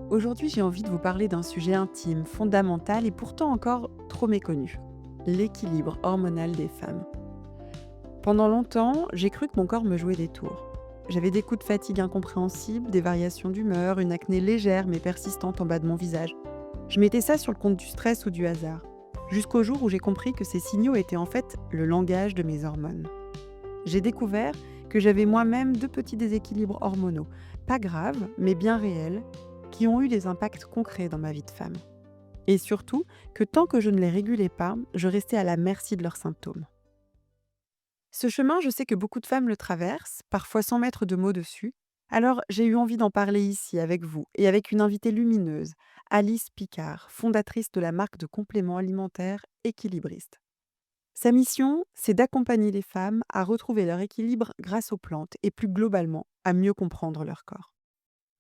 Aujourd'hui, j'ai envie de vous parler d'un sujet intime, fondamental et pourtant encore trop méconnu. L'équilibre hormonal des femmes. Pendant longtemps, j'ai cru que mon corps me jouait des tours. J'avais des coups de fatigue incompréhensibles, des variations d'humeur, une acné légère mais persistante en bas de mon visage. Je mettais ça sur le compte du stress ou du hasard. Jusqu'au jour où j'ai compris que ces signaux étaient en fait le langage de mes hormones. J'ai découvert que j'avais moi-même deux petits déséquilibres hormonaux, pas graves, mais bien réels, qui ont eu des impacts concrets dans ma vie de femme. Et surtout, que tant que je ne les régulais pas, je restais à la merci de leurs symptômes. Ce chemin, je sais que beaucoup de femmes le traversent, parfois sans mettre de mots dessus. Alors, j'ai eu envie d'en parler ici avec vous et avec une invitée lumineuse, Alice Picard, fondatrice de la marque de compléments alimentaires Équilibriste. Sa mission, c'est d'accompagner les femmes à retrouver leur équilibre grâce aux plantes et plus globalement à mieux comprendre leur corps.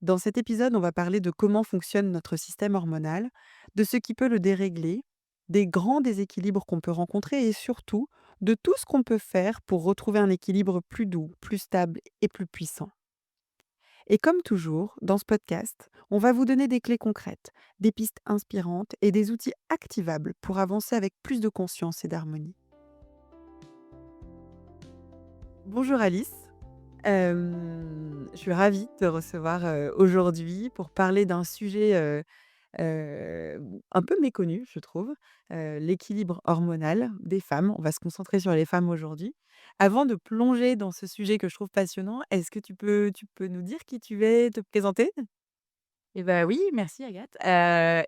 Dans cet épisode, on va parler de comment fonctionne notre système hormonal, de ce qui peut le dérégler, des grands déséquilibres qu'on peut rencontrer et surtout de tout ce qu'on peut faire pour retrouver un équilibre plus doux, plus stable et plus puissant. Et comme toujours, dans ce podcast, on va vous donner des clés concrètes, des pistes inspirantes et des outils activables pour avancer avec plus de conscience et d'harmonie. Bonjour Alice. Je suis ravie de te recevoir, aujourd'hui pour parler d'un sujet, un peu méconnu, je trouve, l'équilibre hormonal des femmes. On va se concentrer sur les femmes aujourd'hui. Avant de plonger dans ce sujet que je trouve passionnant, est-ce que tu peux nous dire qui tu es, te présenter? Et bah, oui, merci Agathe.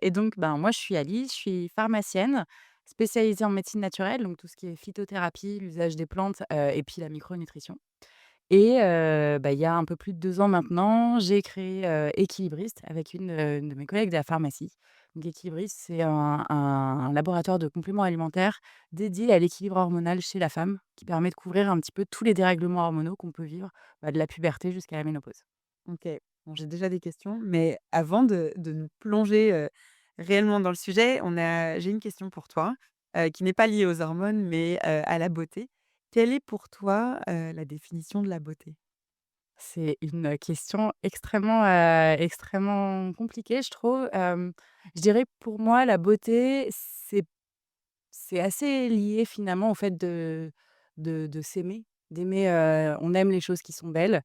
Et donc, ben, moi, je suis Alice, je suis pharmacienne spécialisée en médecine naturelle, donc tout ce qui est phytothérapie, l'usage des plantes, et puis la micronutrition. Et bah, il y a un peu plus de 2 ans maintenant, j'ai créé, Équilibriste avec une de mes collègues de la pharmacie. Donc Équilibriste, c'est un laboratoire de compléments alimentaires dédié à l'équilibre hormonal chez la femme, qui permet de couvrir un petit peu tous les dérèglements hormonaux qu'on peut vivre, bah, de la puberté jusqu'à la ménopause. OK. Bon, j'ai déjà des questions, mais avant de nous plonger, réellement dans le sujet, j'ai une question pour toi, qui n'est pas liée aux hormones, mais, à la beauté. Quelle est pour toi, la définition de la beauté? C'est une question extrêmement compliquée, je trouve. Je dirais que pour moi, la beauté, c'est assez lié finalement au fait de s'aimer, d'aimer, on aime les choses qui sont belles.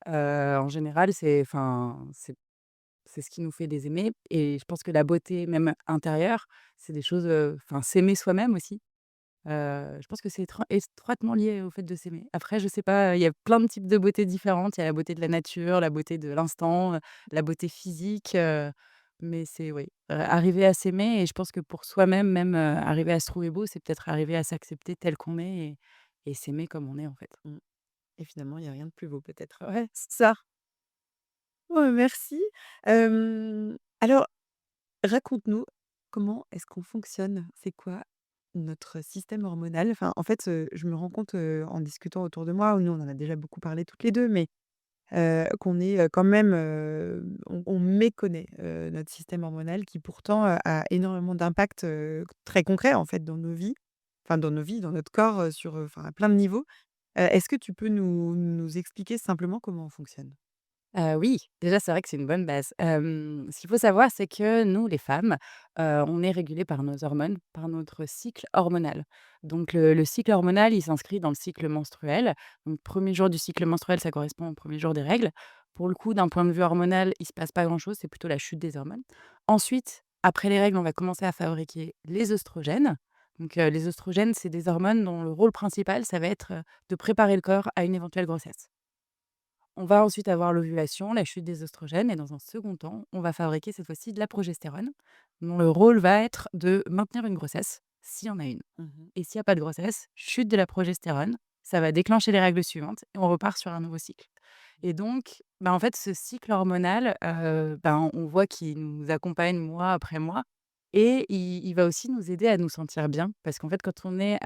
En général, c'est ce qui nous fait les aimer et je pense que la beauté même intérieure, c'est des choses, enfin s'aimer soi-même aussi. Je pense que c'est étroitement lié au fait de s'aimer. Après, je sais pas, il y a plein de types de beauté différentes. Il y a la beauté de la nature, la beauté de l'instant, la beauté physique, mais c'est oui, arriver à s'aimer et je pense que pour soi-même même, arriver à se trouver beau, c'est peut-être arriver à s'accepter tel qu'on est et s'aimer comme on est, en fait. Mmh. Et finalement, il y a rien de plus beau peut-être. Ouais, c'est ça. Ouais, merci. Alors raconte-nous, comment est-ce qu'on fonctionne? C'est quoi notre système hormonal? Enfin, en fait, je me rends compte, en discutant autour de moi, nous on en a déjà beaucoup parlé toutes les 2, mais qu'on est, quand même, on méconnaît, notre système hormonal qui pourtant, a énormément d'impact, très concret en fait dans nos vies, enfin dans nos vies, dans notre corps, sur, enfin à plein de niveaux. Est-ce que tu peux nous expliquer simplement comment on fonctionne? Oui, déjà, c'est vrai que c'est une bonne base. Ce qu'il faut savoir, c'est que nous, les femmes, on est régulées par nos hormones, par notre cycle hormonal. Donc le cycle hormonal, il s'inscrit dans le cycle menstruel. Donc 1er jour du cycle menstruel, ça correspond au 1er jour des règles. Pour le coup, d'un point de vue hormonal, il se passe pas grand-chose, c'est plutôt la chute des hormones. Ensuite, après les règles, on va commencer à fabriquer les œstrogènes. Donc les œstrogènes, c'est des hormones dont le rôle principal, ça va être, de préparer le corps à une éventuelle grossesse. On va ensuite avoir l'ovulation, la chute des oestrogènes et dans un second temps, on va fabriquer cette fois-ci de la progestérone, dont le rôle va être de maintenir une grossesse, s'il y en a une. Mmh. Et s'il y a pas de grossesse, chute de la progestérone, ça va déclencher les règles suivantes et on repart sur un nouveau cycle. Et donc, bah, en fait, ce cycle hormonal, ben, on voit qu'il nous accompagne mois après mois et il va aussi nous aider à nous sentir bien. Parce qu'en fait, quand on est,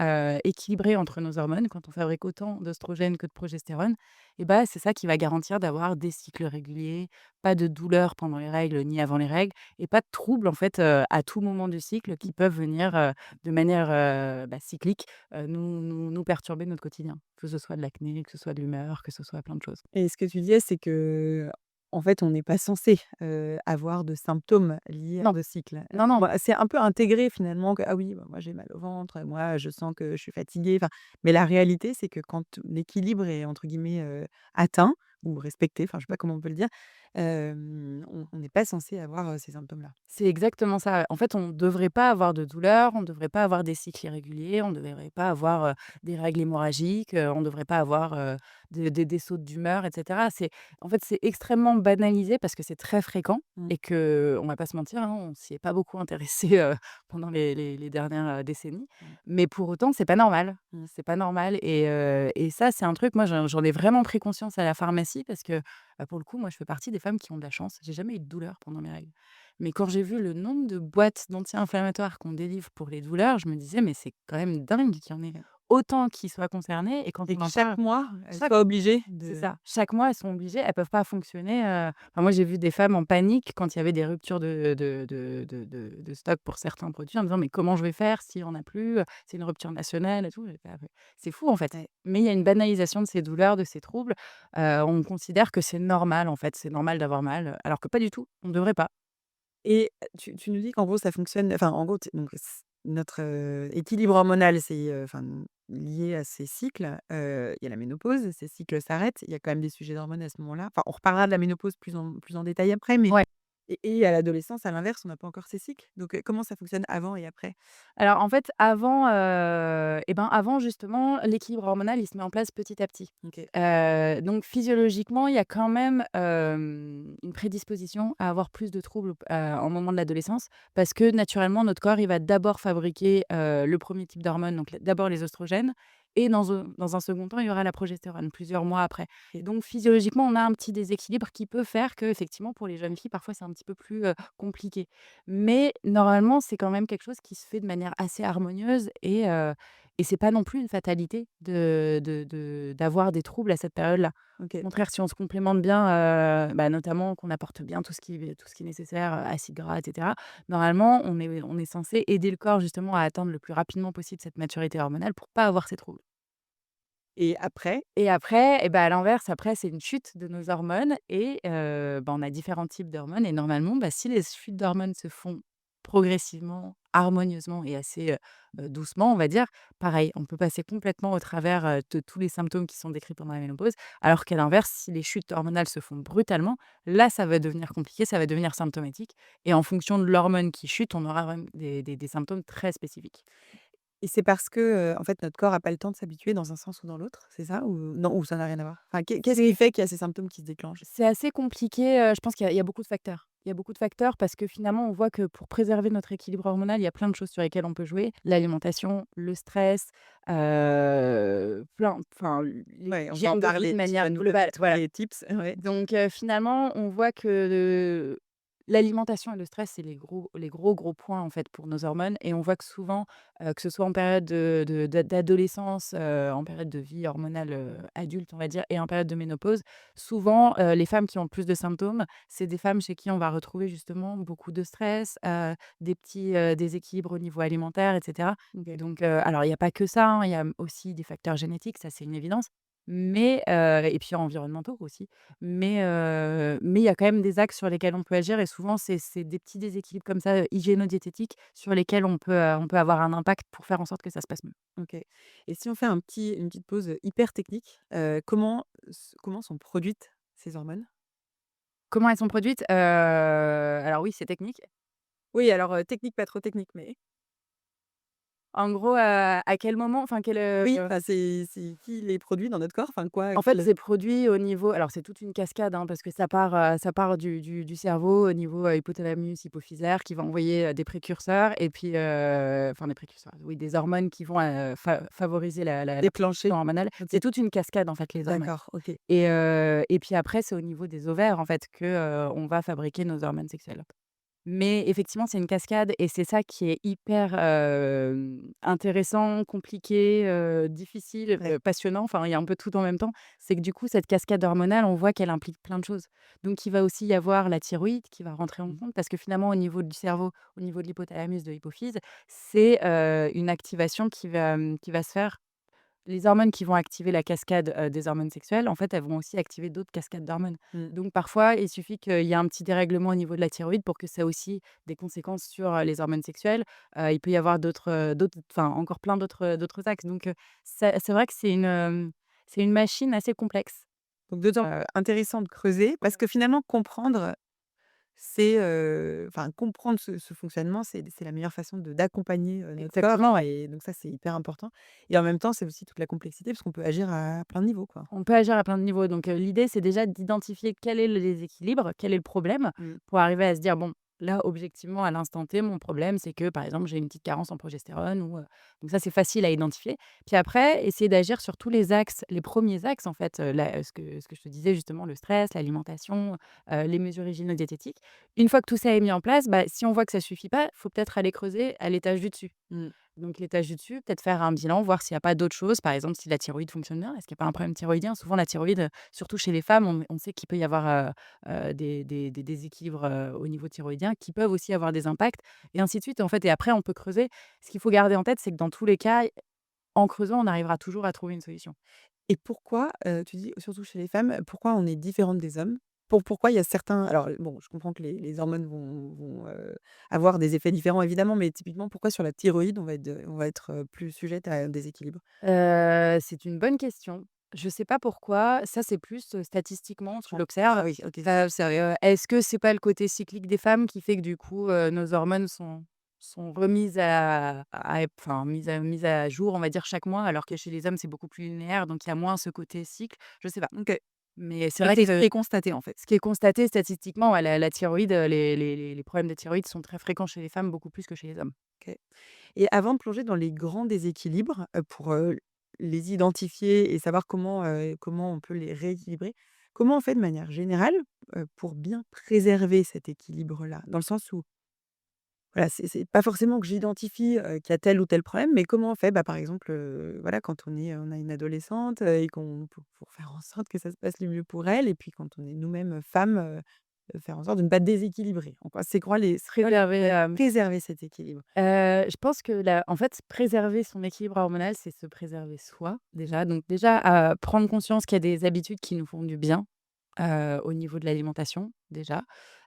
équilibré entre nos hormones, quand on fabrique autant d'oestrogènes que de progestérone et bah, c'est ça qui va garantir d'avoir des cycles réguliers, pas de douleurs pendant les règles ni avant les règles et pas de troubles, en fait, à tout moment du cycle qui peuvent venir, de manière, bah, cyclique, nous perturber notre quotidien. Que ce soit de l'acné, que ce soit de l'humeur, que ce soit plein de choses. Et ce que tu disais, c'est que en fait, on n'est pas censé, avoir de symptômes liés à Non, ce cycle. non, non. Bah, c'est un peu intégré finalement que: «Ah oui, bah, moi j'ai mal au ventre, moi je sens que je suis fatiguée», enfin, mais la réalité, c'est que quand l'équilibre est entre guillemets, «atteint» ou respecté, enfin, je sais pas comment on peut le dire, on n'est pas censé avoir, ces symptômes-là. C'est exactement ça. En fait, on ne devrait pas avoir de douleur, on ne devrait pas avoir des cycles irréguliers, on ne devrait pas avoir, des règles hémorragiques, on ne devrait pas avoir, des sautes d'humeur et cetera. En fait, c'est extrêmement banalisé parce que c'est très fréquent Mmh. et qu'on va pas se mentir, hein, on s'y est pas beaucoup intéressé, pendant les dernières, décennies. Ouais. Mais pour autant, c'est pas normal. Mmh. C'est pas normal et ça, c'est un truc, moi, j'en ai vraiment pris conscience à la pharmacie parce que, pour le coup, moi, je fais partie des femmes qui ont de la chance. J'ai jamais eu de douleur pendant mes règles. Mais quand j'ai vu le nombre de boîtes d'anti-inflammatoires qu'on délivre pour les douleurs, je me disais: «Mais c'est quand même dingue qu'il y en ait Ouais. autant qui soient concernés» et quand Et on que en chaque parle mois, elles chaque soient obligées c'est de ça, chaque mois, elles sont obligées, elles peuvent pas fonctionner, enfin, moi, j'ai vu des femmes en panique quand il y avait des ruptures de stock pour certains produits en disant: «Mais comment je vais faire s'il y en a plus? C'est une rupture nationale et tout». J'ai fait: «Ah ouais». C'est fou, en fait. ouais. Mais il y a une banalisation de ces douleurs, de ces troubles. On considère que c'est normal, en fait, c'est normal d'avoir mal, alors que pas du tout, on ne devrait pas. Et tu nous dis qu'en gros ça fonctionne enfin en gros donc notre, équilibre hormonal c'est, enfin lié à ces cycles, il y a la ménopause, ces cycles s'arrêtent, il y a quand même des sujets d'hormones à ce moment-là. Enfin on reparlera de la ménopause plus en détail après, mais Ouais. et à l'adolescence à l'inverse on n'a pas encore ces cycles. Donc, comment ça fonctionne avant et après? Alors en fait, avant, avant justement, l'équilibre hormonal, il se met en place petit à petit. OK. Donc physiologiquement, il y a quand même, une prédisposition à avoir plus de troubles, au moment de l'adolescence parce que naturellement, notre corps, il va d'abord fabriquer, le premier type d'hormones, donc d'abord les oestrogènes et dans un second temps, il y aura la progestérone, plusieurs mois après. OK. Donc physiologiquement, on a un petit déséquilibre qui peut faire que effectivement, pour les jeunes filles, parfois, c'est un petit peu plus, compliqué. Mais normalement, c'est quand même quelque chose qui se fait de manière assez harmonieuse et c'est pas non plus une fatalité d'avoir des troubles à cette période-là. Au OK. contraire, si on se complémente bien, notamment qu'on apporte bien tout ce qui est nécessaire, acides gras et cetera, normalement, on est censé aider le corps justement à atteindre le plus rapidement possible cette maturité hormonale pour pas avoir ces troubles. Et après? Et après, à l'inverse, après, c'est une chute de nos hormones et on a différents types d'hormones et normalement, si les chutes d'hormones se font progressivement, harmonieusement et assez, doucement, on va dire, pareil, on peut passer complètement au travers, de tous les symptômes qui sont décrits pendant la ménopause. Alors qu'à l'inverse, si les chutes hormonales se font brutalement, là, ça va devenir compliqué, ça va devenir symptomatique et en fonction de l'hormone qui chute, on aura vraiment des symptômes très spécifiques. Et c'est parce que, en fait, notre corps a pas le temps de s'habituer dans un sens ou dans l'autre, c'est ça? Ou non, ou ça n'a rien à voir? Enfin, qu'est-ce qui C'est fait qu'il y a ces symptômes qui se déclenchent? C'est assez compliqué, je pense qu'il y a beaucoup de facteurs. Il y a beaucoup de facteurs parce que finalement, on voit que pour préserver notre équilibre hormonal, il y a plein de choses sur lesquelles on peut jouer. L'alimentation, le stress, Ouais, on va en l'hygiène de vie de parler. Tu manière vas nous donner globale, tous voilà. les tips, ouais. Donc finalement, on voit que l'alimentation et le stress, c'est les gros points, en fait, pour nos hormones et on voit que souvent, que ce soit en période d'adolescence, en période de vie hormonale, adulte, on va dire et en période de ménopause, souvent, les femmes qui ont le plus de symptômes, c'est des femmes chez qui on va retrouver justement beaucoup de stress, des petits, déséquilibres au niveau alimentaire et cetera. OK. Donc alors il y a pas que ça, hein, il y a aussi des facteurs génétiques, ça c'est une évidence, mais et puis environnementaux aussi. Mais il y a quand même des axes sur lesquels on peut agir et souvent c'est des petits déséquilibres comme ça, hygiéno-diététiques sur lesquels on peut avoir un impact pour faire en sorte que ça se passe mieux. OK. Et si on fait une petite pause, hyper technique, comment sont produites ces hormones? Comment elles sont produites? Alors oui, c'est technique. Oui, alors, technique, pas trop technique, mais En gros, à quel moment, enfin quel, oui, enfin, c'est qui les produit dans notre corps? Enfin, quoi, en fait, quel c'est produit au niveau, alors c'est toute une cascade, hein, parce que ça part du cerveau au niveau, hypothalamus, hypophysaire qui va envoyer, des précurseurs et puis, enfin des précurseurs, oui, des hormones qui vont, favoriser la déclenché? production hormonale. OK, C'est toute une cascade, en fait, les hormones d'accord, OK. et puis après, c'est au niveau des ovaires, en fait, que, on va fabriquer nos hormones sexuelles. Mais effectivement, c'est une cascade et c'est ça qui est hyper, intéressant, compliqué, difficile, Ouais. passionnant, enfin, il y a un peu tout en même temps. C'est que du coup, cette cascade hormonale, on voit qu'elle implique plein de choses. Donc il va aussi y avoir la thyroïde qui va rentrer en Mmh. compte parce que finalement, au niveau du cerveau, au niveau de l'hypothalamus, de l'hypophyse, c'est, une activation qui va se faire les hormones qui vont activer la cascade, des hormones sexuelles, en fait, elles vont aussi activer d'autres cascades d'hormones. Mmh. Donc parfois, il suffit qu'il y ait un petit dérèglement au niveau de la thyroïde pour que ça ait aussi des conséquences sur, les hormones sexuelles. Il peut y avoir d'autres enfin, encore plein d'autres axes. Donc c'est vrai que c'est une machine assez complexe. Donc d'autant intéressant de creuser parce que finalement comprendre, c'est, enfin comprendre ce fonctionnement, c'est la meilleure façon d'accompagner, notre corps Exactement, ouais. et donc ça, c'est hyper important et en même temps, c'est aussi toute la complexité parce qu'on peut agir à plein de niveaux, quoi. On peut agir à plein de niveaux. Donc, l'idée, c'est déjà d'identifier quel est le déséquilibre, quel est le problème, Mmh. pour arriver à se dire: «Bon, là, objectivement, à l'instant T, mon problème, c'est que, par exemple, j'ai une petite carence en progestérone» ou, donc ça, c'est facile à identifier. Puis après, essayer d'agir sur tous les axes, les premiers axes, en fait, ce que je te disais justement, le stress, l'alimentation, les mesures hygiéno-diététiques. Une fois que tout ça est mis en place, bah, si on voit que ça suffit pas, il faut peut-être aller creuser à l'étage du dessus. Mmh. Donc l'étage du dessus, peut-être faire un bilan, voir s'il y a pas d'autres choses. Par exemple, si la thyroïde fonctionne bien, est-ce qu'il y a pas un problème thyroïdien? Souvent la thyroïde, surtout chez les femmes, on sait qu'il peut y avoir, des déséquilibres, au niveau thyroïdien qui peuvent aussi avoir des impacts et ainsi de suite, en fait et après on peut creuser. Ce qu'il faut garder en tête, c'est que dans tous les cas, en creusant, on arrivera toujours à trouver une solution. Et pourquoi, tu dis surtout chez les femmes, pourquoi on est différentes des hommes? Pourquoi il y a certains alors bon, je comprends que les hormones vont avoir des effets différents évidemment, mais typiquement pourquoi sur la thyroïde on va être, plus sujette à un déséquilibre? C'est une bonne question. Je sais pas pourquoi. Ça, c'est plus, statistiquement, tu Ah l'observes. oui, OK. Tu observé, est-ce que c'est pas le côté cyclique des femmes qui fait que du coup, nos hormones sont remises enfin, mises à jour, on va dire, chaque mois, alors que chez les hommes, c'est beaucoup plus linéaire, donc il y a moins ce côté cycle? Je sais pas. OK. Mais c'est Mais vrai c'est ce que qui est constaté en fait. ce qui est constaté statistiquement, ouais, la thyroïde, les problèmes de thyroïde sont très fréquents chez les femmes, beaucoup plus que chez les hommes. OK. Et avant de plonger dans les grands déséquilibres, pour, les identifier et savoir comment on peut les rééquilibrer, comment on fait de manière générale, pour bien préserver cet équilibre-là? Dans le sens où, voilà, c'est pas forcément que j'identifie, qu'il y a tel ou tel problème, mais comment on fait? Bah, par exemple, voilà, quand on a une adolescente, et qu'on pour faire en sorte que ça se passe le mieux pour elle et puis quand on est nous-mêmes, femmes, faire en sorte de ne pas déséquilibrer. En quoi c'est quoi les Préserver, préserver cet équilibre? je pense que la en fait, préserver son équilibre hormonal, c'est se préserver soi, déjà. Donc déjà, prendre conscience qu'il y a des habitudes qui nous font du bien, au niveau de l'alimentation, déjà.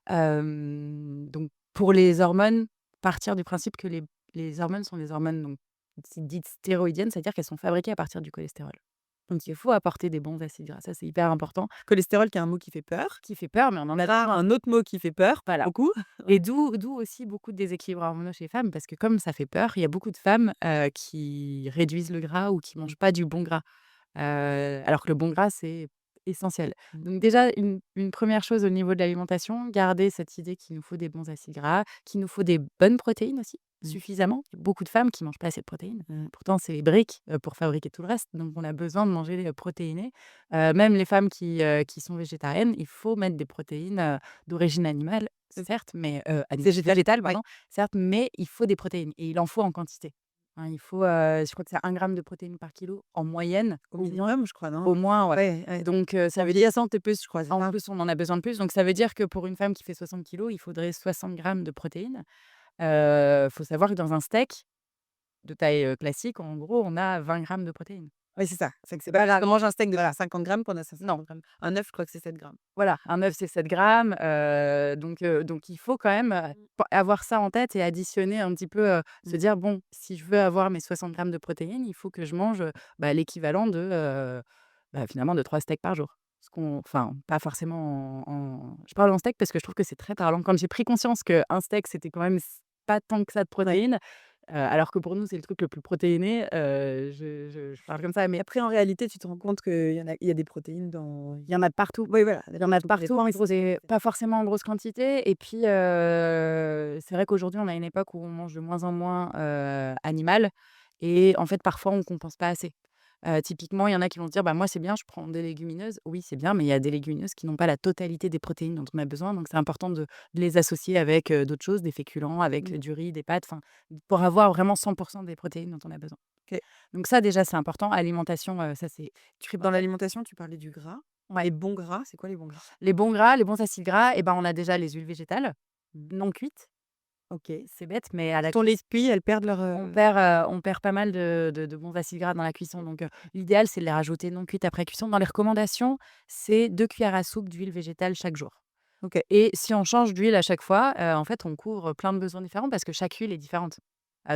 Donc pour les hormones, partir du principe que les hormones sont des hormones donc dites stéroïdiennes, c'est-à-dire qu'elles sont fabriquées à partir du cholestérol. Donc il faut apporter des bons acides gras, ça, c'est hyper important, Cholestérol qui est un mot qui fait peur. qui fait peur, mais on en a Gras, besoin. un autre mot qui fait peur, Voilà. beaucoup. Et d'où aussi beaucoup de déséquilibres hormonaux chez les femmes parce que comme ça fait peur, il y a beaucoup de femmes, qui réduisent le gras ou qui Mmh. mangent pas du bon gras, alors que le bon gras, c'est essentiel. Mmh. Donc déjà une 1 chose au niveau de l'alimentation, garder cette idée qu'il nous faut des bons acides gras, qu'il nous faut des bonnes protéines aussi, Mmh. suffisamment. Il y a beaucoup de femmes qui mangent pas assez de protéines. Mmh. Pourtant, c'est les briques, pour fabriquer tout le reste, donc on a besoin de manger, protéiné. Même les femmes qui sont végétariennes, il faut mettre des protéines, d'origine animale, C'est certes, mais végétal, végétale, ouais. pardon, certes, mais il faut des protéines et il en faut en quantité. Hein, il faut, je crois que c'est 1 gramme de protéines par kilo en moyenne, Au minimum, je crois, non? au moins, ouais. Ouais, ouais. Donc ça En veut dire vieillissant, tu es plus, je crois, c'est en ça? plus, on en a besoin de plus, donc ça veut dire que pour une femme qui fait 60 kilos, il faudrait 60 grammes de protéines. Faut savoir que dans un steak de taille, classique, en gros, on a 20 grammes de protéines. Oui, c'est ça. C'est que c'est pas grave. On mange un steak de Voilà. 50 grammes qu'on a 550 Non. grammes. Un œuf, je crois que c'est 7 grammes. Voilà, un œuf, c'est 7 grammes, donc il faut quand même, pen avoir ça en tête et additionner un petit peu, se Mmh. dire: «Bon, si je veux avoir mes 60 grammes de protéines, il faut que je mange, bah, l'équivalent de, finalement de 3 steaks par jour». Ce qu'on enfin, pas forcément je parle en steak parce que je trouve que c'est très parlant. Quand j'ai pris conscience qu'un steak, c'était quand même pas tant que ça de Ouais. protéines, alors que pour nous, c'est le truc le plus protéiné, je parle comme ça, mais Après, en réalité, tu te rends compte qu'il y a des protéines dans il y en a de partout. oui, voilà, Il y en a de ça partout, dépend, en mais gros et pas forcément en grosse quantité et puis, c'est vrai qu'aujourd'hui, on a une époque où on mange de moins en moins, animal et en fait, parfois, on compense pas assez. Typiquement, il y en a qui vont se dire: «Bah, moi, c'est bien, je prends des légumineuses». Oui, c'est bien, mais il y a des légumineuses qui n'ont pas la totalité des protéines dont on a besoin, donc c'est important de les associer avec, d'autres choses, des féculents, avec mmh, du riz, des pâtes, enfin, pour avoir vraiment 100 des protéines dont on a besoin. OK. Donc ça, déjà, c'est important. Alimentation, ça, c'est Dans primordial. l'alimentation, tu parlais du gras. Ouais. Les bons gras, c'est quoi les bons gras? Les bons gras, les bons acides gras et ben, on a déjà les huiles végétales Mmh. non cuites, OK. C'est bête, mais à la Quand on les cuisson, cuit, elles perdent leur, on perd pas mal de bons acides gras dans la cuisson. Donc, l'idéal, c'est de les rajouter non cuites après cuisson. Dans les recommandations, c'est 2 cuillères à soupe d'huile végétale chaque jour. OK. Et si on change d'huile à chaque fois, en fait, on couvre plein de besoins différents parce que chaque huile est différente.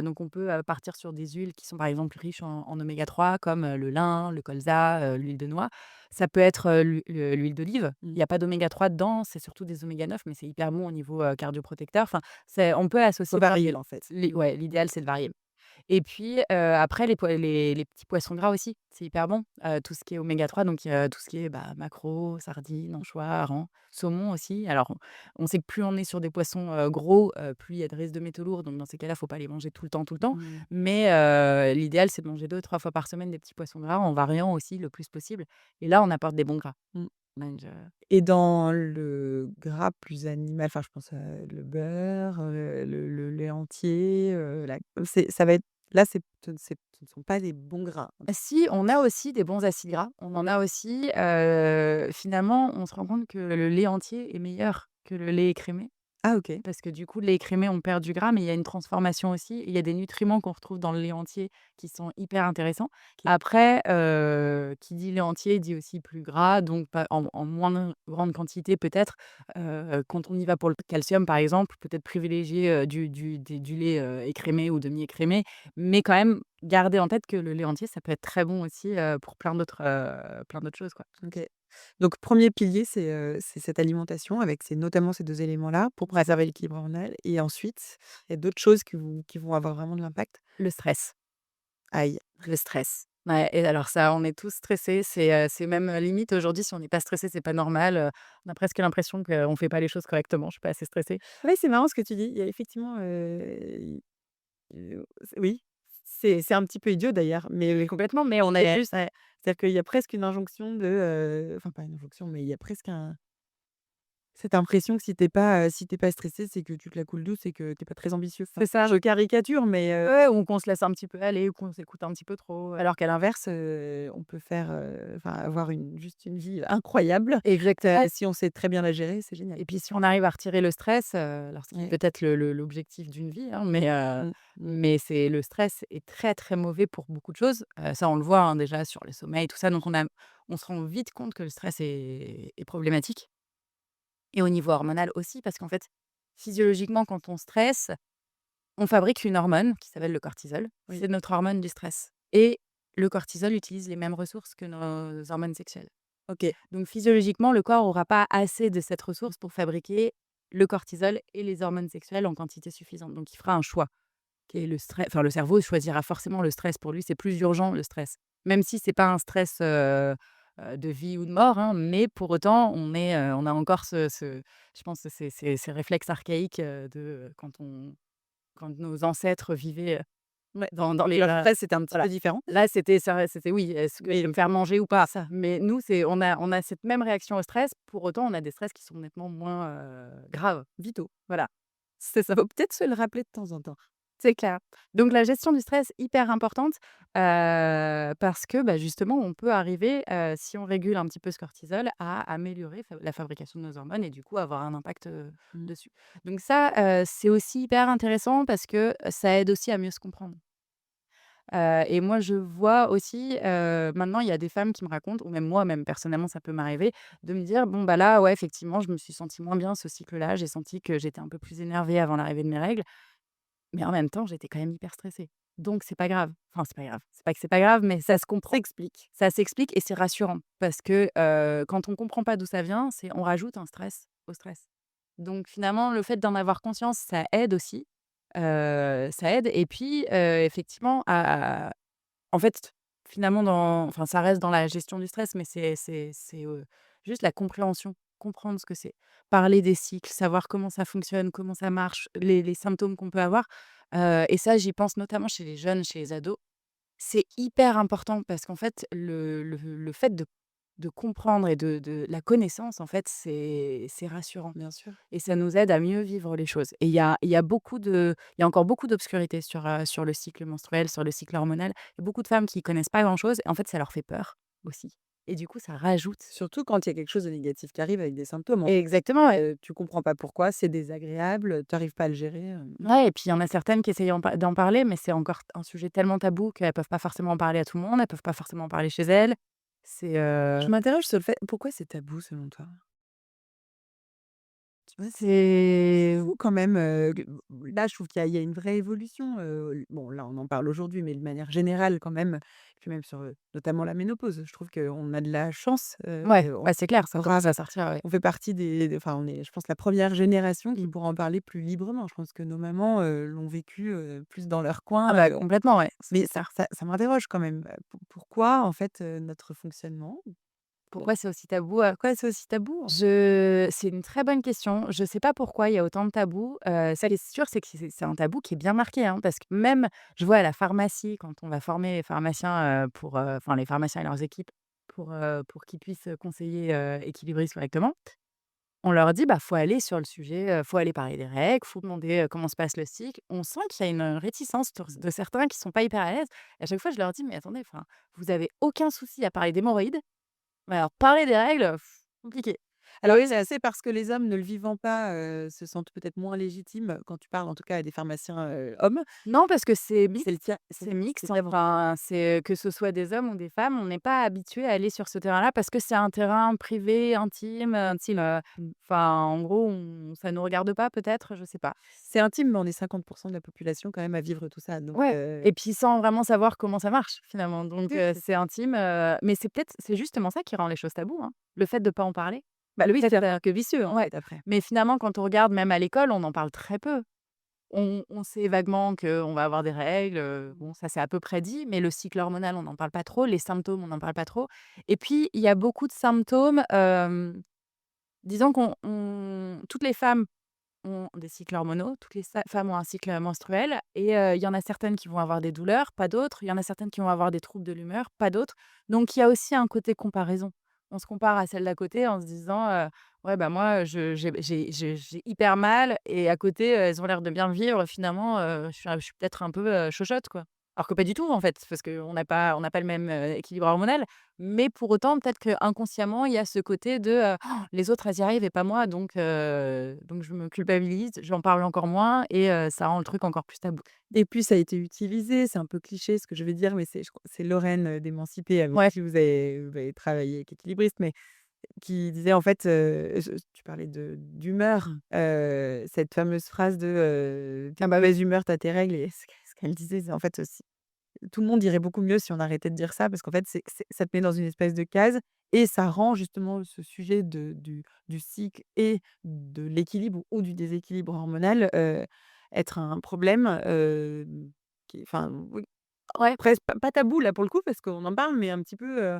Donc on peut, partir sur des huiles qui sont, par exemple, riches en oméga 3 comme, le lin, le colza, l'huile de noix. Ça peut être, l'huile d'olive. Il Mmh. y a pas d'oméga 3 dedans, c'est surtout des oméga 9, mais c'est hyper bon au niveau, cardioprotecteur. Enfin, c'est on peut Faut associer plein varier d'huiles. en fait. L'i Ouais, l'idéal, c'est de varier. Et puis, après les petits poissons gras aussi, c'est hyper bon. Tout ce qui est oméga 3, donc tout ce qui est, bah, maquereau, sardines, anchois, harengs, saumon aussi. Alors, on sait que plus on est sur des poissons, gros, plus il y a de risques de métaux lourds, donc dans ces cas-là, faut pas les manger tout le temps, tout le temps. Mmh. Mais, l'idéal, c'est de manger 2-3 fois par semaine des petits poissons gras en variant aussi le plus possible. Et là, on apporte des bons gras. Mmh. Donc, Et dans le gras plus animal, enfin je pense, le beurre, le lait entier, la c'est ça va être là, ce ne sont pas des bons gras. si, on a aussi des bons acides gras, on en a aussi, finalement, on se rend compte que le lait entier est meilleur que le lait écrémé. Ah OK. Parce que du coup, le lait écrémé, on perd du gras, mais il y a une transformation aussi. Il y a des nutriments qu'on retrouve dans le lait entier qui sont hyper intéressants. OK. Après, qui dit lait entier dit aussi plus gras, donc pas en moins grande quantité peut-être. Quand on y va pour le calcium, par exemple, peut-être privilégier, du lait, écrémé ou demi-écrémé, mais quand même garder en tête que le lait entier, ça peut être très bon aussi, pour plein d'autres choses, quoi. OK. Donc premier pilier, c'est cette alimentation avec notamment ces 2 éléments-là pour Ouais, préserver l'équilibre hormonal et ensuite, il y a d'autres choses qui vont avoir vraiment de l'impact? le stress. Aïe. Le stress. Ouais, et alors ça, on est tous stressés, c'est même, limite aujourd'hui si on n'est pas stressé, c'est pas normal, on a presque l'impression qu'on fait pas les choses correctement. Je suis pas assez stressée. Ouais, c'est marrant ce que tu dis. Il y a effectivement, oui, c'est un petit peu idiot d'ailleurs, mais Complètement, mais on a juste ouais, c'est-à-dire qu'il y a presque une injonction de, enfin pas une injonction, mais il y a presque cette impression que si tu pas stressé, c'est que tu te la coules douce et que tu es pas très ambitieux. Enfin, c'est ça. je caricature, mais Ouais, ou qu'on se laisse un petit peu aller ou qu'on s'écoute un petit peu trop, alors qu'à l'inverse, on peut faire, enfin avoir juste une vie incroyable, exactement. si on sait très bien la gérer, c'est génial. Et puis si on arrive à retirer le stress, alors ce qui Ouais. peut être l'objectif d'une vie, hein, Mmh, mmh. mais c'est le stress est très, très mauvais pour beaucoup de choses. Ça, on le voit, hein, déjà sur le sommeil, tout ça, donc on se rend vite compte que le stress est problématique. Et au niveau hormonal aussi, parce qu'en fait, physiologiquement, quand on stresse, on fabrique une hormone qui s'appelle le cortisol. Oui. C'est notre hormone du stress. Et le cortisol utilise les mêmes ressources que nos hormones sexuelles. OK. Donc physiologiquement, le corps n'aura pas assez de cette ressource pour fabriquer le cortisol et les hormones sexuelles en quantité suffisante. Donc il fera un choix. Et le stress, enfin le cerveau choisira forcément le stress. Pour lui, c'est plus urgent le stress. Même si c'est pas un stress de vie ou de mort, hein, mais pour autant, on a encore je pense, que ces réflexes archaïques quand nos ancêtres vivaient Ouais. dans les. Leur stress, c'était un petit Voilà. peu différent, Là, c'était oui, est-ce que je mais vais me faire manger ou pas? ça. Mais nous, on a cette même réaction au stress. Pour autant, on a des stress qui sont nettement moins graves. Vitaux. Voilà. Ça vaut peut-être se le rappeler de temps en temps. C'est clair. Donc la gestion du stress, hyper importante, parce que, bah, justement, on peut arriver, si on régule un petit peu ce cortisol, à améliorer la fabrication de nos hormones et du coup avoir un impact, Mmh. dessus. Donc ça, c'est aussi hyper intéressant parce que ça aide aussi à mieux se comprendre. Et moi, je vois aussi, maintenant, il y a des femmes qui me racontent ou même moi, même personnellement, ça peut m'arriver de me dire: «Bon, bah, là, ouais, effectivement, je me suis sentie moins bien ce cycle-là. J'ai senti que j'étais un peu plus énervée avant l'arrivée de mes règles». Mais en même temps, j'étais quand même hyper stressée. Donc c'est pas grave. Enfin, c'est pas grave. C'est pas que c'est pas grave, mais ça se comprend. S'explique. Ça s'explique et c'est rassurant parce que, quand on comprend pas d'où ça vient, c'est on rajoute un stress au stress. Donc finalement, le fait d'en avoir conscience, ça aide aussi. Ça aide et puis, effectivement en fait, finalement enfin, ça reste dans la gestion du stress, mais juste la compréhension, comprendre ce que c'est. Parler des cycles, savoir comment ça fonctionne, comment ça marche, les symptômes qu'on peut avoir, et ça, j'y pense notamment chez les jeunes, chez les ados. C'est hyper important parce qu'en fait, le fait de comprendre et de la connaissance, en fait, c'est rassurant Bien sûr. et ça nous aide à mieux vivre les choses et il y a encore beaucoup d'obscurité sur le cycle menstruel, sur le cycle hormonal. Il y a beaucoup de femmes qui connaissent pas grand-chose et en fait, ça leur fait peur aussi. et du coup, ça rajoute. Surtout quand il y a quelque chose de négatif qui arrive avec des symptômes, Exactement, ouais. tu comprends pas pourquoi, c'est désagréable, tu arrives pas à le gérer, Ouais et puis il y en a certaines qui essayent d'en parler, mais c'est encore un sujet tellement tabou qu'elles peuvent pas forcément en parler à tout le monde, elles peuvent pas forcément en parler chez elles. C'est, Je m'interroge sur le fait pourquoi c'est tabou selon toi? Tu vois, c'est c'est fou quand même, que là, je trouve qu'il y a une vraie évolution, bon, là, on en parle aujourd'hui, mais de manière générale quand même, puis même sur, notamment la ménopause. Je trouve qu'on a de la chance, ouais, on ouais, c'est clair, ça aura commence à sortir, ouais. on fait partie enfin, on est, je pense, la première génération qui pourra en parler plus librement. Je pense que nos mamans, l'ont vécu, plus dans leur Ah coin, bah, complètement, ouais, mais c'est clair. ça m'interroge quand même, pourquoi en fait, notre fonctionnement, bon, Pourquoi c'est aussi tabou? pourquoi c'est aussi tabou? C'est une très bonne question. Je sais pas pourquoi il y a autant de tabous. Ce qui est sûr, c'est que c'est un tabou qui est bien marqué, hein, parce que même, je vois à la pharmacie, quand on va former les pharmaciens, enfin les pharmaciens et leurs équipes pour qu'ils puissent, conseiller, équilibristes correctement, on leur dit: «Bah, faut aller sur le sujet, faut aller parler des règles, faut demander, comment se passe le cycle». On sent qu'il y a une réticence de certains qui sont pas hyper à l'aise et à chaque fois je leur dis: «Mais attendez, enfin, vous avez aucun souci à parler d'hémorroïdes, mais alors parler des règles, compliqué». Alors oui, c'est assez parce que les hommes ne le vivant pas, se sentent peut-être moins légitimes quand tu parles en tout cas à des pharmaciens, hommes. Non, parce que c'est C'est mixte, le tien, c'est c'est mixte, ta vra enfin, c'est que ce soit des hommes ou des femmes, on n'est pas habitué à aller sur ce terrain-là parce que c'est un terrain privé, intime, intime. Mmh. enfin, en gros, ça nous regarde pas peut-être, je sais pas. C'est intime, mais on est 50 de la population quand même à vivre tout ça, donc Ouais et puis sans vraiment savoir comment ça marche finalement, donc oui, c'est c'est intime, mais c'est justement ça qui rend les choses tabous, hein, le fait de pas en parler. bah, Le oui, fait, c'est un cercle vicieux en ouais, fait après. mais finalement quand on regarde même à l'école, on en parle très peu. On sait vaguement qu'on va avoir des règles, bon ça c'est à peu près dit, mais le cycle hormonal, on n'en parle pas trop, les symptômes, on n'en parle pas trop et puis il y a beaucoup de symptômes, disons toutes les femmes ont des cycles hormonaux, toutes les femmes ont un cycle menstruel et il y en a certaines qui vont avoir des douleurs, pas d'autres. Il y en a certaines qui vont avoir des troubles de l'humeur, pas d'autres. Donc il y a aussi un côté comparaison. On se compare à celle d'à côté en se disant, «Ouais, bah, moi, j'ai hyper mal et à côté, elles ont l'air de bien le vivre. Finalement, je suis peut-être un peu, chochotte, quoi». Alors que pas du tout, en fait, parce qu'on n'a pas le même, équilibre hormonal. Mais pour autant, peut-être qu'inconsciemment, il y a ce côté de, les autres, elles y arrivent et pas moi, donc je me culpabilise, j'en parle encore moins et ça rend le truc encore plus tabou. Et puis ça a été utilisé, c'est un peu cliché ce que je vais dire, mais c'est Lorraine, d'Émancipée avec Ouais. qui vous avez travaillé avec Équilibriste, mais qui disait en fait, tu parlais d'humeur, cette fameuse phrase de, «Tu es Ah de bah, oui. mauvaise humeur, tu as tes règles», et ce qu'elle disait, c'est en fait, tout le monde irait beaucoup mieux si on arrêtait de dire ça parce qu'en fait, ça te met dans une espèce de case et ça rend justement ce sujet du cycle et de l'équilibre ou du déséquilibre hormonal, être un problème, qui, enfin, oui, Ouais, presque pas tabou là pour le coup parce qu'on en parle, mais un petit peu,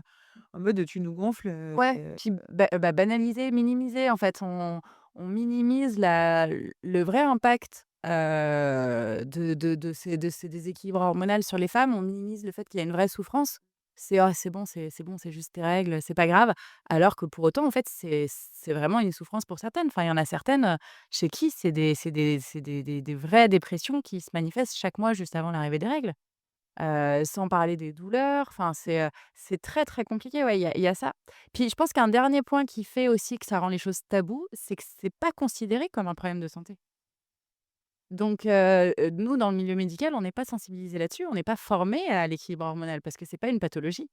en mode: «Tu nous gonfles», ouais, puis banaliser, minimiser, en fait. On minimise le vrai impact, de ces déséquilibres hormonaux sur les femmes. On minimise le fait qu'il y a une vraie souffrance. C'est: «Ah, c'est bon, c'est juste tes règles, c'est pas grave». Alors que pour autant, en fait, c'est vraiment une souffrance pour certaines. Enfin, il y en a certaines, chez qui c'est des vraies dépressions qui se manifestent chaque mois juste avant l'arrivée des règles. Sans parler des douleurs, enfin c'est très, très compliqué, ouais, il y a ça. Puis je pense qu'un dernier point qui fait aussi que ça rend les choses tabous, c'est que c'est pas considéré comme un problème de santé. Donc nous, dans le milieu médical, on n'est pas sensibilisés là-dessus, on n'est pas formés à l'équilibre hormonal parce que c'est pas une pathologie.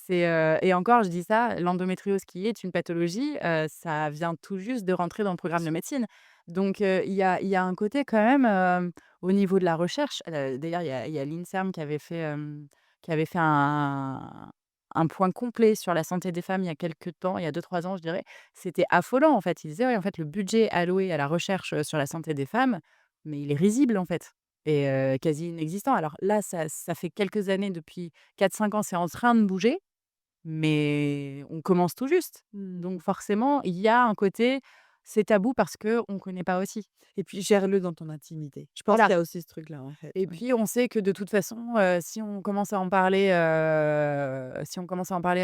Et encore, je dis ça, l'endométriose qui est une pathologie, ça vient tout juste de rentrer dans le programme de médecine. Donc il y a un côté quand même, au niveau de la recherche, d'ailleurs, il y a l'INSERM qui avait fait un point complet sur la santé des femmes il y a quelque temps, il y a 2-3 ans, je dirais. C'était affolant, en fait. Il disait: «Ouais, en fait, le budget alloué à la recherche, sur la santé des femmes, mais il est risible, en fait et quasi inexistant». Alors là, ça fait quelques années, depuis 4-5 ans, c'est en train de bouger, mais on commence tout juste. mmh. Donc forcément, il y a un côté, c'est tabou parce qu'on ne connaît pas aussi. Et puis gère-le dans ton intimité. Je pense qu'il Voilà y a aussi ce truc-là en fait, et ouais. puis on sait que de toute façon, si on commence à en parler, à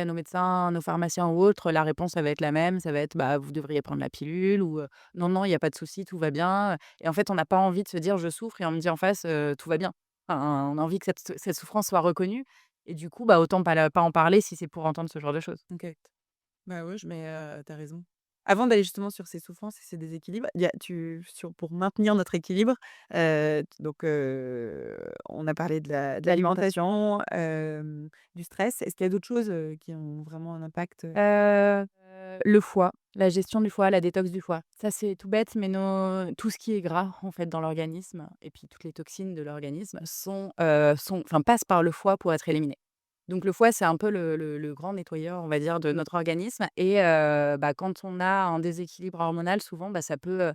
nos médecins, à nos pharmaciens ou autres, la réponse, ça va être la même. Ça va être: «Bah, vous devriez prendre la pilule» ou «Non, non, il y a pas de souci, tout va bien», et en fait, on n'a pas envie de se dire: «Je souffre» et on me dit en face: «Tout va bien». Enfin, on a envie que cette souffrance soit reconnue et du coup, bah, autant pas en parler si c'est pour entendre ce genre de choses. OK. Bah, ouais, mais tu raison. Avant d'aller justement sur ces souffrances et ces déséquilibres, il y a pour maintenir notre équilibre, on a parlé de L'alimentation. l'alimentation, du stress. Est-ce qu'il y a d'autres choses, qui ont vraiment un impact, Heu, le foie, la gestion du foie, la détox du foie. Ça, c'est tout bête, mais tout ce qui est gras, en fait, dans l'organisme et puis toutes les toxines de l'organisme passent par le foie pour être éliminées. Donc le foie, c'est un peu le grand nettoyeur, on va dire, de notre organisme et bah, quand on a un déséquilibre hormonal, souvent, bah, ça peut,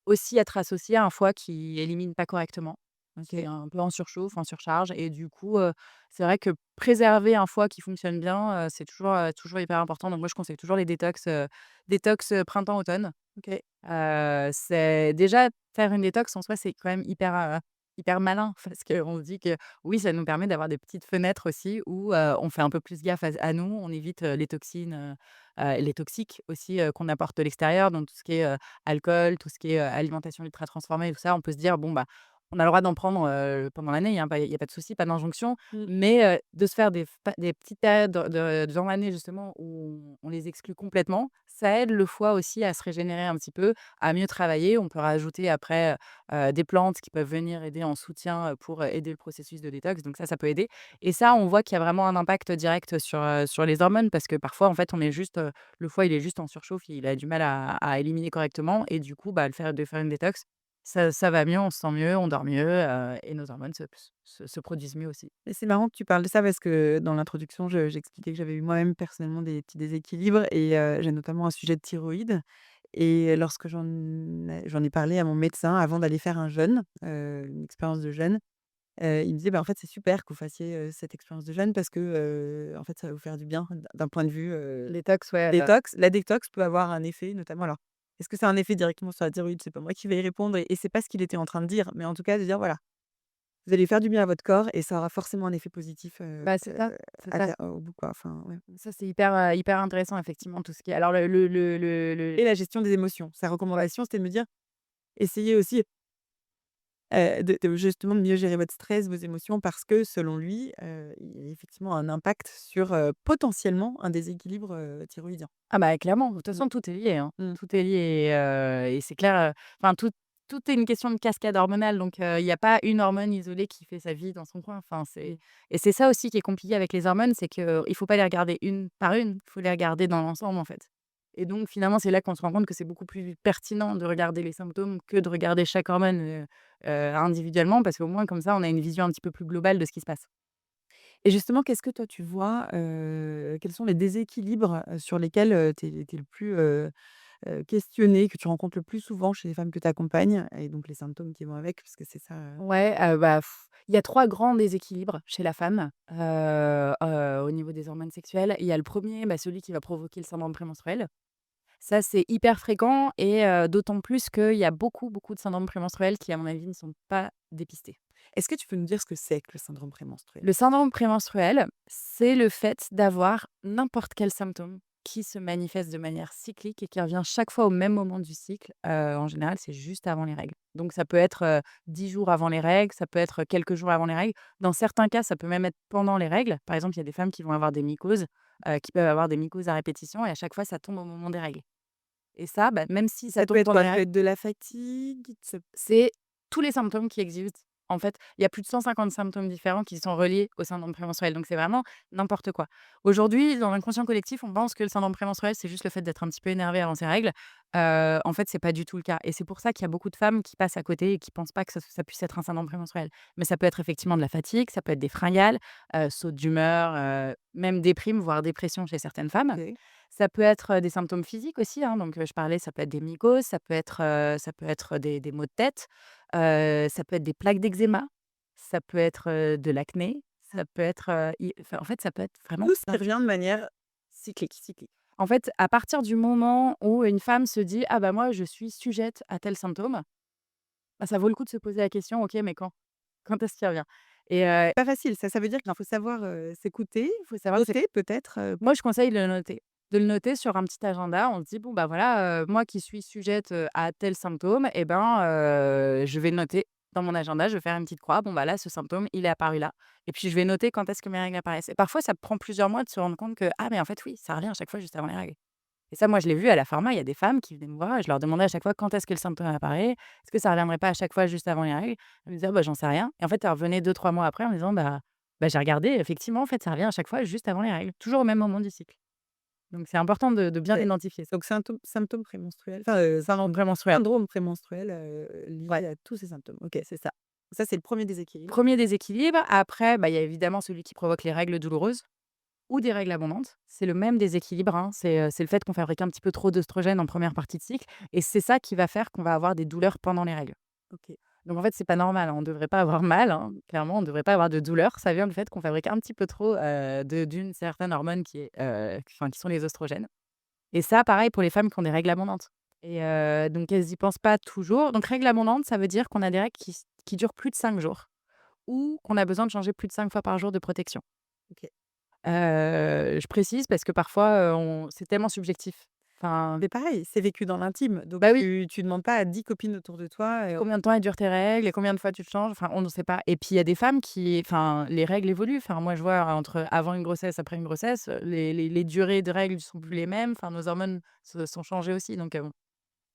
aussi être associé à un foie qui élimine pas correctement, qui est OK. un peu en surchauffe, en surcharge et du coup, c'est vrai que préserver un foie qui fonctionne bien, c'est toujours hyper important. Donc moi, je conseille toujours les détox, printemps-automne. OK. C'est déjà faire une détox en soi, c'est quand même hyper malin parce qu'on se dit que oui, ça nous permet d'avoir des petites fenêtres aussi où, on fait un peu plus gaffe à nous, on évite, les toxines, les toxiques aussi, qu'on apporte de l'extérieur, donc tout ce qui est, alcool, tout ce qui est, alimentation ultra transformée, tout ça, on peut se dire: «Bon, bah, on a le droit d'en prendre, pendant l'année, hein, il y a pas de souci, pas d'injonction». Mmh. Mais, de se faire des petites périodes dans l'année justement où on les exclut complètement, ça aide le foie aussi à se régénérer un petit peu, à mieux travailler. On peut rajouter après, des plantes qui peuvent venir aider en soutien, pour, aider le processus de détox, donc ça peut aider et ça, on voit qu'il y a vraiment un impact direct sur les hormones parce que parfois, en fait, on est juste, le foie, il est juste en surchauffe, il a du mal à éliminer correctement et du coup, bah, de faire une détox, ça va mieux, on se sent mieux, on dort mieux, et nos hormones se produisent mieux aussi. Et c'est marrant que tu parles de ça parce que dans l'introduction, j'expliquais que j'avais eu moi-même personnellement des petits déséquilibres et j'ai notamment un sujet de thyroïde et lorsque j'en ai parlé à mon médecin avant d'aller faire un jeûne, une expérience de jeûne, il me disait: «Bah, en fait, c'est super que vous fassiez, cette expérience de jeûne parce que, en fait, ça va vous faire du bien d'un point de vue, Détox, ouais, détox». La détox peut avoir un effet notamment alors, est-ce que c'est un effet directement sur la thyroïde? C'est pas moi qui vais y répondre et c'est pas ce qu'il était en train de dire, mais en tout cas de dire: «Voilà, vous allez faire du bien à votre corps et ça aura forcément un effet positif, bah, c'est ça, c'est à ça. ter au bout, quoi». Enfin, ouais. Ça, c'est hyper intéressant effectivement tout ce qui est alors le Et la gestion des émotions. Sa recommandation, c'était de me dire: «Essayez aussi, de justement de mieux gérer votre stress, vos émotions» parce que selon lui, il y a effectivement un impact sur, potentiellement un déséquilibre, thyroïdien. ah bah, clairement, de toute Mmh. façon tout est lié, hein. Mmh. Tout est lié et c'est clair, enfin tout est une question de cascade hormonale donc il y a pas une hormone isolée qui fait sa vie dans son coin. Enfin, Mmh. c'est ça aussi qui est compliqué avec les hormones, c'est qu'il faut pas les regarder une par une, il faut les regarder dans l'ensemble, en fait et donc finalement, c'est là qu'on se rend compte que c'est beaucoup plus pertinent de regarder les symptômes que de regarder chaque hormone, individuellement parce qu'au moins comme ça, on a une vision un petit peu plus globale de ce qui se passe. Et justement, qu'est-ce que toi tu vois, quels sont les déséquilibres, sur lesquels, tu es le plus, questionné, que tu rencontres le plus souvent chez les femmes que tu accompagnes et donc les symptômes qui vont avec, parce que c'est ça, Ouais, bah, il y a 3 grands déséquilibres chez la femme, au niveau des hormones sexuelles. Il y a le premier, bah, celui qui va provoquer le syndrome prémenstruel. Ça, c'est hyper fréquent et d'autant plus qu'il y a beaucoup de syndromes prémenstruels qui, à mon avis, ne sont pas dépistés. est-ce que tu peux nous dire ce que c'est que le syndrome prémenstruel? Le syndrome prémenstruel, c'est le fait d'avoir n'importe quel symptôme qui se manifeste de manière cyclique et qui revient chaque fois au même moment du cycle. En général, c'est juste avant les règles. Donc ça peut être, 10 jours avant les règles, ça peut être quelques jours avant les règles. Dans certains cas, ça peut même être pendant les règles. Par exemple, il y a des femmes qui vont avoir des mycoses, qui peuvent avoir des mycoses à répétition et à chaque fois, ça tombe au moment des règles. Et ça, bah, même si ça Ça peut tombe être pendant quoi? les Ça peut règles, être de la fatigue, ça c'est tous les symptômes qui existent. En fait, il y a plus de 150 symptômes différents qui sont reliés au syndrome prémenstruel, donc c'est vraiment n'importe quoi. Aujourd'hui, dans l'inconscient collectif, on pense que le syndrome prémenstruel, c'est juste le fait d'être un petit peu énervé avant ses règles. En fait, c'est pas du tout le cas et c'est pour ça qu'il y a beaucoup de femmes qui passent à côté et qui pensent pas que ça puisse être un syndrome prémenstruel. Mais ça peut être effectivement de la fatigue, ça peut être des fringales, sautes d'humeur, même déprime, voire dépression chez certaines femmes. OK. Ça peut être, des symptômes physiques aussi, hein, donc je parlais, ça peut être des mycoses, ça peut être des maux de tête, ça peut être des plaques d'eczéma, ça peut être, de l'acné, ça peut être, i enfin, en fait, ça peut être vraiment Tout ce qui plein de revient de manière cyclique. en fait, à partir du moment où une femme se dit: «Ah bah, moi, je suis sujette à tel symptôme», bah, ça vaut le coup de se poser la question: «OK, mais quand? Quand est-ce qu'il revient?» et Pas facile, ça veut dire qu'il faut savoir, s'écouter, il faut savoir que c'est noter peut-être, moi, je conseille de le noter. De le noter sur un petit agenda. On se dit: «Bon, bah, voilà, moi qui suis sujette, à tel symptôme et ben, je vais le noter dans mon agenda, je vais faire une petite croix. Bon, bah là, ce symptôme, il est apparu là. Et puis, je vais noter quand est-ce que mes règles apparaissent. Et parfois, ça prend plusieurs mois de se rendre compte que, ah, mais en fait, oui, ça revient à chaque fois juste avant les règles. Et ça, moi, je l'ai vu à la pharma. Il y a des femmes qui venaient me voir et je leur demandais à chaque fois quand est-ce que le symptôme apparaît. Est-ce que ça reviendrait pas à chaque fois juste avant les règles? Elles me disaient, ah, bah, j'en sais rien. Et en fait, elles revenaient 2, 3 mois après en me disant, bah, j'ai regardé, effectivement, en fait, ça revient à chaque fois juste avant les règles, toujours au même moment du cycle. Donc, c'est important de bien C'est identifier ça. donc symptômes prémenstruels, enfin, Prémenstruel. syndrome prémenstruel, Ouais. lié à tous ces symptômes. OK, c'est ça. Ça, c'est le premier déséquilibre. Premier déséquilibre. Après, bah, il y a évidemment celui qui provoque les règles douloureuses ou des règles abondantes. C'est le même déséquilibre, hein. C'est le fait qu'on fabrique un petit peu trop d'œstrogène en première partie de cycle et c'est ça qui va faire qu'on va avoir des douleurs pendant les règles. OK. Donc en fait, c'est pas normal, hein. On ne devrait pas avoir mal, hein. Clairement, on ne devrait pas avoir de douleur. Ça vient du fait qu'on fabrique un petit peu trop, d'une certaine hormone qui est, enfin, qui sont les oestrogènes et ça, pareil pour les femmes qui ont des règles abondantes et donc elles y pensent pas toujours. Donc règles abondantes, ça veut dire qu'on a des règles qui durent plus de 5 jours ou qu'on a besoin de changer plus de 5 fois par jour de protection. OK. Je précise parce que parfois, on c'est tellement subjectif. Enfin, Mais pareil, c'est vécu dans l'intime, donc bah, oui, tu demandes pas à 10 copines autour de toi et combien de temps elles durent tes règles et combien de fois tu te changes? Enfin, on ne sait pas et puis il y a des femmes qui enfin, les règles évoluent. Enfin, moi, je vois entre avant une grossesse, après une grossesse, les durées de règles ne sont plus les mêmes. Enfin, nos hormones se sont changées aussi donc bon.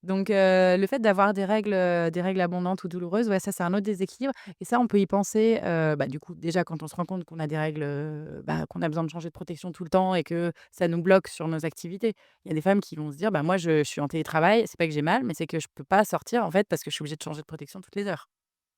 Donc le fait d'avoir des règles abondantes ou douloureuses, ouais, ça, c'est un autre déséquilibre et ça, on peut y penser, bah, du coup, déjà quand on se rend compte qu'on a des règles, bah, qu'on a besoin de changer de protection tout le temps et que ça nous bloque sur nos activités. Il y a des femmes qui vont se dire: «Bah, moi, je suis en télétravail, c'est pas que j'ai mal, mais c'est que je peux pas sortir, en fait, parce que je suis obligée de changer de protection toutes les heures».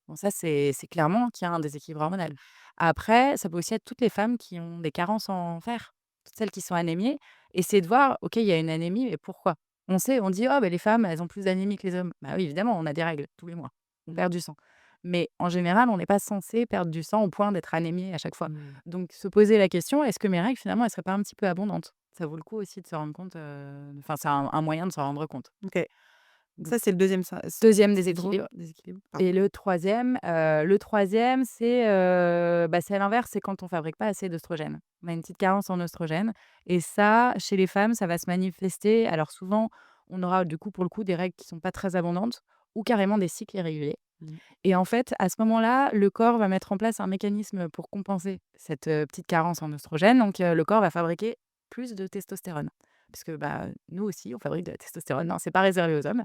Bon ça, c'est clairement qu'il y a un déséquilibre hormonal. Après, ça peut aussi être toutes les femmes qui ont des carences en fer, toutes celles qui sont anémiées. Essayer de voir, OK, il y a une anémie, mais pourquoi? On sait, on dit: «Oh, ben les femmes, elles ont plus d'anémie que les hommes». Bah oui, évidemment, on a des règles tous les mois, on mmh, perd du sang. Mais en général, on n'est pas censé perdre du sang au point d'être anémié à chaque fois. mmh. Donc se poser la question: «Est-ce que mes règles, finalement, elles seraient pas un petit peu abondantes?» Ça vaut le coup aussi de se rendre compte, enfin, c'est un moyen de s'en rendre compte. OK. Donc Ça, c'est le deuxième deuxième syndrome déséquilibre. déséquilibre. Pardon. Et le troisième, c'est, bah, c'est à l'inverse, c'est quand on fabrique pas assez d'œstrogènes. On a une petite carence en oestrogènes et ça, chez les femmes, ça va se manifester alors souvent, on aura du coup, pour le coup, des règles qui sont pas très abondantes ou carrément des cycles irréguliers Mmh. et en fait, à ce moment-là, le corps va mettre en place un mécanisme pour compenser cette, petite carence en oestrogènes. Donc, le corps va fabriquer plus de testostérone. Puisque, bah, nous aussi, on fabrique de la testostérone, hein, c'est pas réservé aux hommes.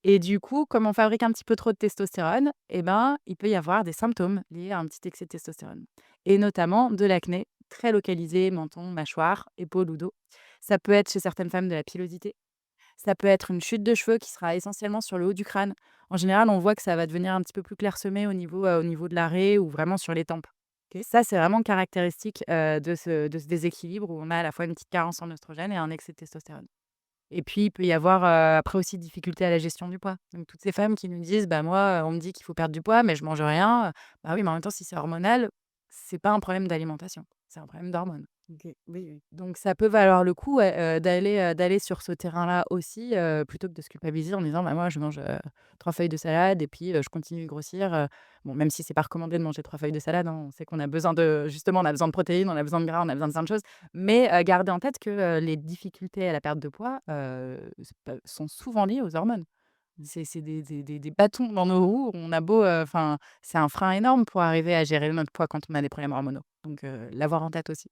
Et du coup, comme on fabrique un petit peu trop de testostérone, eh ben, il peut y avoir des symptômes liés à un petit excès de testostérone et notamment de l'acné très localisé, menton, mâchoire, épaule ou dos. Ça peut être chez certaines femmes de la pilosité. Ça peut être une chute de cheveux qui sera essentiellement sur le haut du crâne. En général, on voit que ça va devenir un petit peu plus clairsemé au niveau de l'arrêt ou vraiment sur les tempes. OK. Ça, c'est vraiment caractéristique, de ce déséquilibre où on a à la fois une petite carence en oestrogène et un excès de testostérone. Et puis, il peut y avoir, après aussi difficulté à la gestion du poids. Donc toutes ces femmes qui nous disent: «Bah, moi, on me dit qu'il faut perdre du poids, mais je mange rien». Bah, oui, mais en même temps, si c'est hormonal, c'est pas un problème d'alimentation, c'est un problème d'hormones. OK. Oui, oui. Donc ça peut valoir le coup, ouais, d'aller sur ce terrain-là aussi, plutôt que de se culpabiliser en disant: «Bah, moi, je mange, 3 feuilles de salade et puis, je continue de grossir», bon, même si c'est pas recommandé de manger 3 feuilles de salade, hein. On sait qu'on a besoin de justement, on a besoin de protéines, on a besoin de gras, on a besoin de plein de choses. Mais, garder en tête que, les difficultés à la perte de poids, sont souvent liées aux hormones. C'est des bâtons dans nos roues. On a beau, enfin, c'est un frein énorme pour arriver à gérer notre poids quand on a des problèmes hormonaux. Donc, l'avoir en tête aussi.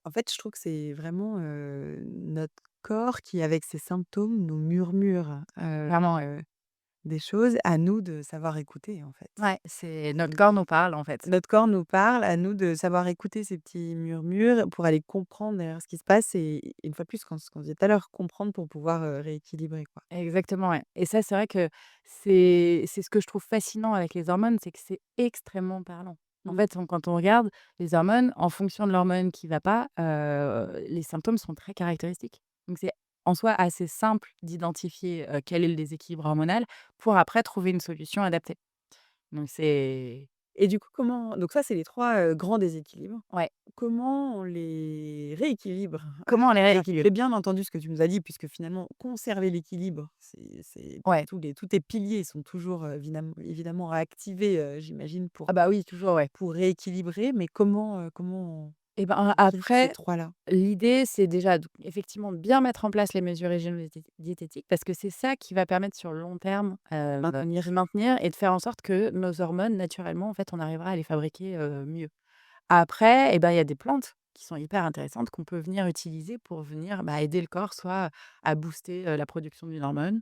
En fait, je trouve que c'est vraiment, notre corps qui, avec ses symptômes, nous murmure, Vraiment, ouais. des choses, à nous de savoir écouter, en fait. Ouais, c'est notre corps nous parle, en fait. Notre corps nous parle, à nous de savoir écouter ces petits murmures pour aller comprendre derrière ce qui se passe et une fois de plus, ce qu'on disait tout à l'heure, comprendre pour pouvoir, rééquilibrer, quoi. Exactement, ouais. Et ça, c'est vrai que c'est ce que je trouve fascinant avec les hormones, c'est que c'est extrêmement parlant. En Mmh. fait, quand on regarde les hormones, en fonction de l'hormone qui va pas, les symptômes sont très caractéristiques. Donc c'est en soi assez simple d'identifier, quel est le déséquilibre hormonal pour après trouver une solution adaptée. Donc c'est Et du coup, donc ça, c'est les 3 grands déséquilibres. ouais, Comment on les rééquilibre? comment on les rééquilibre? J'ai bien entendu ce que tu nous as dit puisque finalement conserver l'équilibre, c'est Ouais. tous tes piliers sont toujours, évidemment à activer, j'imagine Ah bah oui, toujours, ouais. pour rééquilibrer, mais comment Et ben, Ces après, 3 là? l'idée, c'est déjà effectivement de bien mettre en place les mesures diététiques parce que c'est ça qui va permettre sur le long terme, Maintenir. de maintenir et de faire en sorte que nos hormones, naturellement, en fait, on arrivera à les fabriquer, mieux. Après, et ben, il y a des plantes qui sont hyper intéressantes qu'on peut venir utiliser pour venir, bah, aider le corps soit à booster, la production d'une hormone,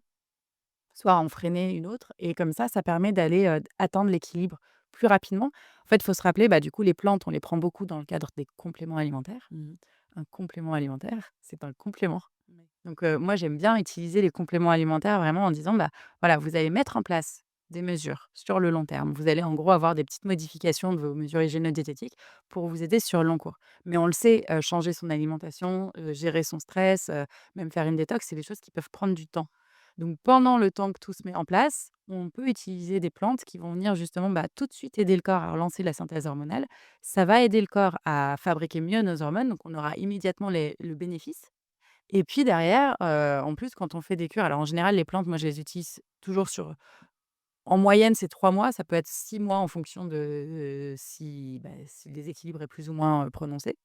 soit à en freiner une autre et comme ça permet d'aller, atteindre l'équilibre plus rapidement. En fait, il faut se rappeler, bah, du coup, les plantes, on les prend beaucoup dans le cadre des compléments alimentaires. Mmh. Un complément alimentaire, c'est un complément. Ouais. Donc moi, j'aime bien utiliser les compléments alimentaires vraiment en disant: «Bah, voilà, vous allez mettre en place des mesures sur le long terme. Vous allez en gros avoir des petites modifications de vos mesures hygiéno-diététiques pour vous aider sur le long cours». Mais on le sait, changer son alimentation, gérer son stress, même faire une détox, c'est des choses qui peuvent prendre du temps. Donc pendant le temps que tout se met en place, on peut utiliser des plantes qui vont venir justement, bah, tout de suite aider le corps à relancer la synthèse hormonale. Ça va aider le corps à fabriquer mieux nos hormones, donc on aura immédiatement le bénéfice. Et puis derrière, en plus, quand on fait des cures, alors en général, les plantes, moi, je les utilise toujours sur en moyenne, c'est 3 mois, ça peut être 6 mois en fonction de, si le déséquilibre est plus ou moins, prononcé.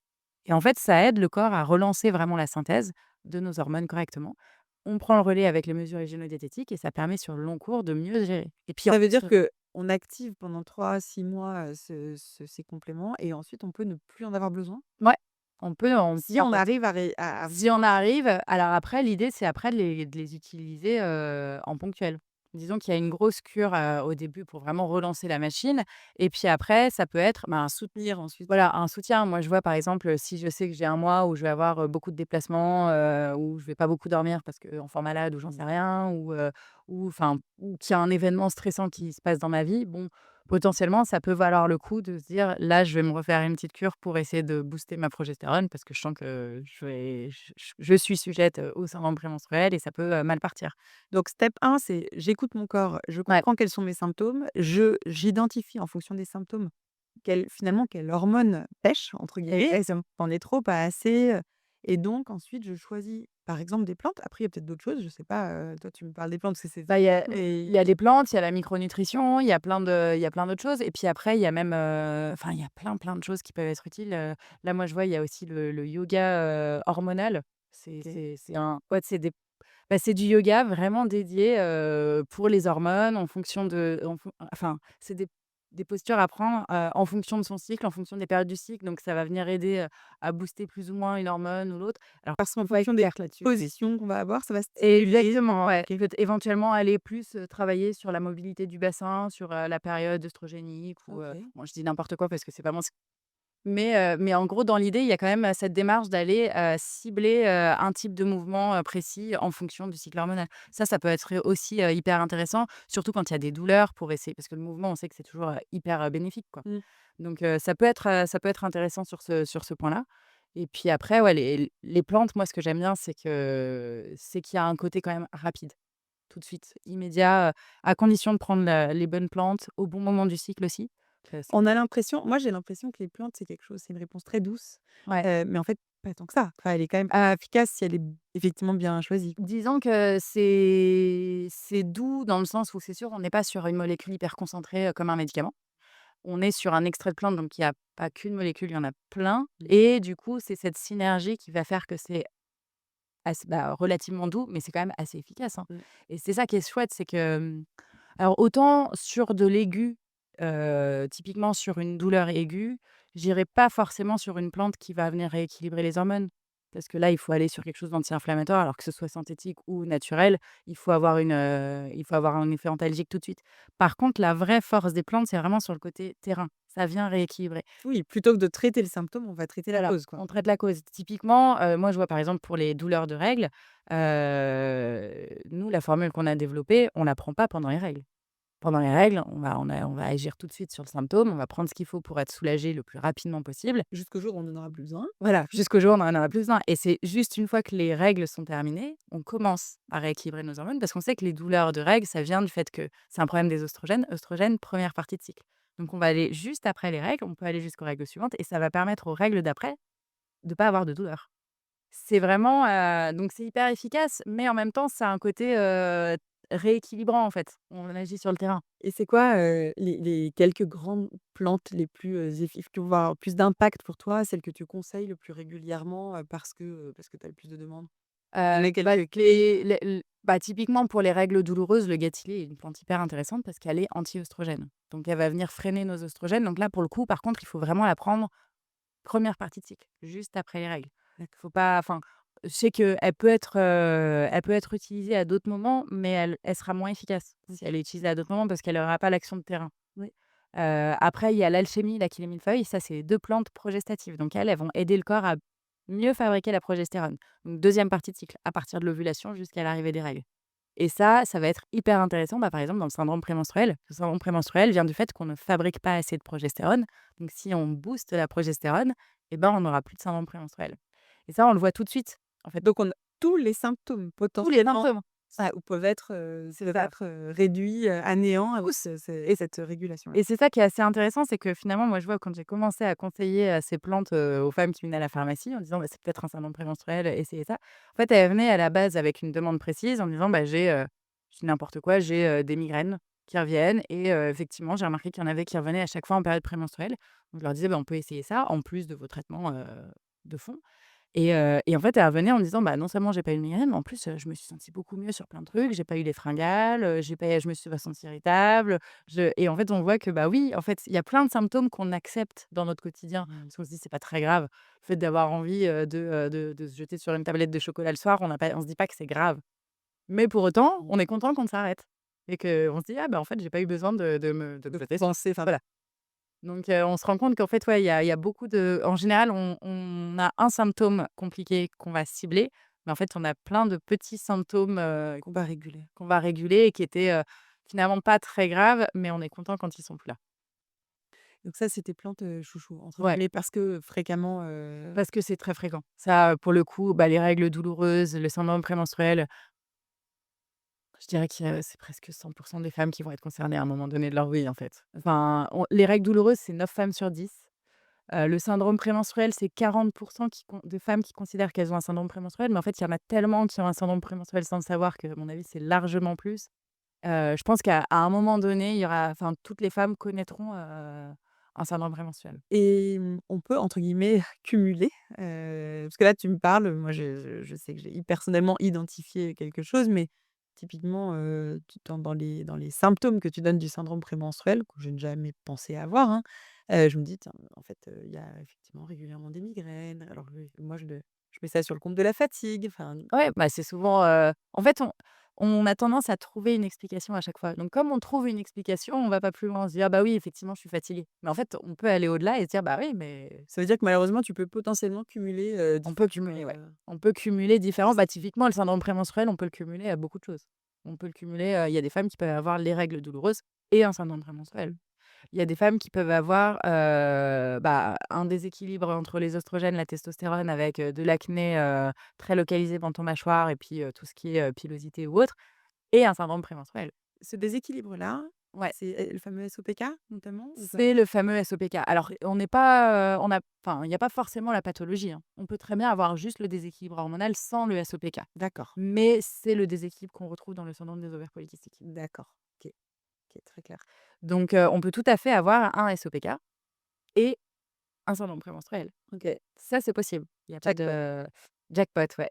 Et en fait, ça aide le corps à relancer vraiment la synthèse de nos hormones correctement. On prend le relais avec les mesures hygiéno-diététiques et ça permet sur le long cours de mieux gérer. Et puis en Ça veut dire plus, qu'on active pendant 3 à 6 mois, ces compléments et ensuite on peut ne plus en avoir besoin? ouais, on peut en Si on arrive à si on arrive, alors après l'idée c'est après de les utiliser, en ponctuel. Disons qu'il y a une grosse cure, au début pour vraiment relancer la machine et puis après ça peut être, bah, un soutenir ensuite. voilà, un soutien. Moi, je vois, par exemple, si je sais que j'ai un mois où je vais avoir, beaucoup de déplacements, où je vais pas beaucoup dormir parce qu'enfant malade ou j'en sais rien, ou enfin, ou qu'il y a un événement stressant qui se passe dans ma vie, bon, potentiellement, ça peut valoir le coup de se dire: «Là, je vais me refaire une petite cure pour essayer de booster ma progestérone» parce que je sens que je suis sujette, au syndrome prémenstruel et ça peut, mal partir. Donc step 1, c'est j'écoute mon corps, je Ouais, comprends quels sont mes symptômes, j'identifie en fonction des symptômes quelle hormone «pèche» entre guillemets, exactement. j'en ai trop, pas assez, et donc ensuite je choisis par exemple des plantes. Après il y a peut-être d'autres choses, je sais pas, toi tu me parles des plantes parce que Bah, il et y a les plantes, il y a la micronutrition, il y a plein d'autres choses et puis après il y a même, enfin il y a plein de choses qui peuvent être utiles, là moi je vois il y a aussi le yoga, hormonal. OK. C'est un ouais, c'est du yoga vraiment dédié, pour les hormones en fonction de enfin c'est des postures à prendre, en fonction de son cycle, en fonction des périodes du cycle donc ça va venir aider, à booster plus ou moins une hormone ou l'autre. Alors Parce qu'en faut être fonction des clair là-dessus. positions qu'on va avoir, ça va stimuler. Exactement, ouais. OK. Peut-être éventuellement aller plus, travailler sur la mobilité du bassin, sur, la période œstrogénique ou, OK. bon je dis n'importe quoi parce que c'est pas mon mais en gros dans l'idée, il y a quand même, cette démarche d'aller, cibler, un type de mouvement, précis en fonction du cycle hormonal. Ça peut être aussi, hyper intéressant, surtout quand il y a des douleurs pour essayer parce que le mouvement, on sait que c'est toujours, hyper, bénéfique, quoi. Mmh. Donc ça peut être intéressant sur ce point-là et puis après, ouais, les plantes, moi, ce que j'aime bien, c'est qu'il y a un côté quand même rapide, tout de suite, immédiat, à condition de prendre les bonnes plantes au bon moment du cycle aussi. Parce On a l'impression moi j'ai l'impression que les plantes, c'est quelque chose c'est une réponse très douce, ouais, mais en fait, pas tant que ça. Enfin, elle est quand même efficace si elle est effectivement bien choisie, quoi. disons que c'est doux dans le sens où c'est sûr, on n'est pas sur une molécule hyper concentrée, comme un médicament. On est sur un extrait de plante, donc il y a pas qu'une molécule, il y en a plein et du coup, c'est cette synergie qui va faire que c'est bah, relativement doux, mais c'est quand même assez efficace, hein Mmh. et c'est ça qui est chouette, c'est que, alors autant sur de l'aigu, typiquement sur une douleur aiguë, j'irai pas forcément sur une plante qui va venir rééquilibrer les hormones. Parce que là, il faut aller sur quelque chose d'anti-inflammatoire, alors que ce soit synthétique ou naturel, il faut avoir un effet antalgique tout de suite. Par contre, la vraie force des plantes, c'est vraiment sur le côté terrain. Ça vient rééquilibrer. Oui, plutôt que de traiter le symptôme, on va traiter la Voilà, cause, quoi. on traite la cause. Typiquement, moi, je vois, par exemple, pour les douleurs de règles, nous, la formule qu'on a développée, on la prend pas pendant les règles. Pendant les règles, on va agir tout de suite sur le symptôme, on va prendre ce qu'il faut pour être soulagé le plus rapidement possible. Jusqu'au jour où on en aura plus besoin. Voilà, jusqu'au jour où on en aura plus besoin et c'est juste une fois que les règles sont terminées, on commence à rééquilibrer nos hormones parce qu'on sait que les douleurs de règles, ça vient du fait que c'est un problème des oestrogènes. Oestrogènes, première partie de cycle. Donc on va aller juste après les règles, on peut aller jusqu'aux règles suivantes et ça va permettre aux règles d'après de pas avoir de douleur. C'est vraiment, donc c'est hyper efficace, mais en même temps, ça a un côté, rééquilibrant, en fait. On agit sur le terrain. Et c'est quoi, les quelques grandes plantes les plus, qui vont avoir plus d'impact pour toi, celles que tu conseilles le plus régulièrement, parce que tu as le plus de demandes? Il y en a Bah, quelques clés? typiquement pour les règles douloureuses, le gâtillier est une plante hyper intéressante parce qu'elle est anti-œstrogène. Donc elle va venir freiner nos œstrogènes. Donc là, pour le coup, par contre, il faut vraiment la prendre première partie de cycle, juste après les règles. D'accord. Faut pas enfin, je sais elle peut être utilisée à d'autres moments, mais elle sera moins efficace si OK. elle est utilisée à d'autres moments parce qu'elle aura pas l'action de terrain. Oui. Après, il y a l'alchimie, là, qui est les millefeuilles. Ça, c'est 2 plantes progestatives. Donc elles vont aider le corps à mieux fabriquer la progestérone. Donc 2e partie de cycle, à partir de l'ovulation jusqu'à l'arrivée des règles. Et ça va être hyper intéressant, bah, par exemple, dans le syndrome prémenstruel. Le syndrome prémenstruel vient du fait qu'on ne fabrique pas assez de progestérone. Donc si on booste la progestérone, eh ben, on n'aura plus de syndrome prémenstruel. Et ça, on le voit tout de suite, en fait. Donc on a tous les symptômes Tous les potentiellement, symptômes. ou C'est ça. réduits, à néant à cause et cette régulation-là. Et c'est ça qui est assez intéressant, c'est que finalement, moi, je vois quand j'ai commencé à conseiller, ces plantes, aux femmes qui venaient à la pharmacie en disant: «Bah, c'est peut-être un syndrome prémenstruel, essayez ça». En fait, elles venaient à la base avec une demande précise en disant: «Bah, je dis n'importe quoi, j'ai, des migraines qui reviennent» et effectivement, j'ai remarqué qu'il y en avait qui revenaient à chaque fois en période prémenstruelle. Donc je leur disais: «Bah, on peut essayer ça en plus de vos traitements, de fond». Et en fait, elle revenait en me disant: «Bah, non seulement j'ai pas eu de migraine, mais en plus, je me suis sentie beaucoup mieux sur plein de trucs. J'ai pas eu les fringales, je me suis pas sentie irritable». Je Et en fait, on voit que, bah, oui, en fait, il y a plein de symptômes qu'on accepte dans notre quotidien. Mmh. Parce qu'on se dit: «C'est pas très grave». Le fait d'avoir envie, de se jeter sur une tablette de chocolat le soir, on se dit pas que c'est grave. Mais pour autant, on est content quand ça s'arrête et qu'on se dit: «Ah, bah, en fait, j'ai pas eu besoin de me De jeter sur». penser, enfin, Voilà. Donc on se rend compte qu'en fait, ouais, il y a beaucoup de en général, on a un symptôme compliqué qu'on va cibler, mais en fait, on a plein de petits symptômes, qu'on va réguler. qu'on va réguler et qui étaient, finalement pas très graves, mais on est content quand ils sont plus là. Donc ça, c'est tes plantes, «chouchous» entre Ouais, guillemets parce que fréquemment, parce que c'est très fréquent. Ça, pour le coup, bah, les règles douloureuses, le syndrome prémenstruel, je dirais que c'est presque 100 des femmes qui vont être concernées à un moment donné de leur vie, en fait. Enfin, on les règles douloureuses, c'est 9 femmes sur 10. Le syndrome prémenstruel, c'est 40 de femmes qui considèrent qu'elles ont un syndrome prémenstruel, mais en fait, il y en a tellement qui ont un syndrome prémenstruel sans le savoir que, à mon avis, c'est largement plus. Je pense qu'à un moment donné, il y aura enfin, toutes les femmes connaîtront, un syndrome prémenstruel. et on peut entre guillemets «cumuler», parce que là, tu me parles, moi je sais que j'ai personnellement identifié quelque chose, mais typiquement, tu dans les symptômes que tu donnes du syndrome prémenstruel, que je n'ai jamais pensé avoir, hein, je me dis: «Tiens, en fait, il y a effectivement régulièrement des migraines». Alors que moi je mets ça sur le compte de la fatigue, enfin. Ouais, bah, c'est souvent, en fait, on a tendance à trouver une explication à chaque fois. Donc comme on trouve une explication, on va pas plus loin. On se dit: «Ah bah oui, effectivement, je suis fatiguée». Mais en fait, on peut aller au-delà et se dire: «Bah oui, mais Ça veut dire que malheureusement tu peux potentiellement cumuler, on peut différentes, cumuler, ouais». On peut cumuler différents bah, typiquement, le syndrome prémenstruel, on peut le cumuler à beaucoup de choses. On peut le cumuler, il y a des femmes qui peuvent avoir les règles douloureuses et un syndrome prémenstruel. Il y a des femmes qui peuvent avoir, bah, un déséquilibre entre les oestrogènes, la testostérone avec, de l'acné, très localisé dans ton mâchoire et puis, tout ce qui est, pilosité ou autre et un syndrome prémenstruel. ce déséquilibre-là, Ouais, c'est, le fameux SOPK notamment ou pas? c'est le fameux SOPK. Alors, on n'est pas, on a enfin, il y a pas forcément la pathologie, hein. On peut très bien avoir juste le déséquilibre hormonal sans le SOPK. D'accord, Mais c'est le déséquilibre qu'on retrouve dans le syndrome des ovaires polykystiques. d'accord, OK, OK, très clair. Donc, on peut tout à fait avoir un SOPK et un syndrome prémenstruel. OK, Ça, c'est possible. Il y a pas jackpot. de jackpot, ouais.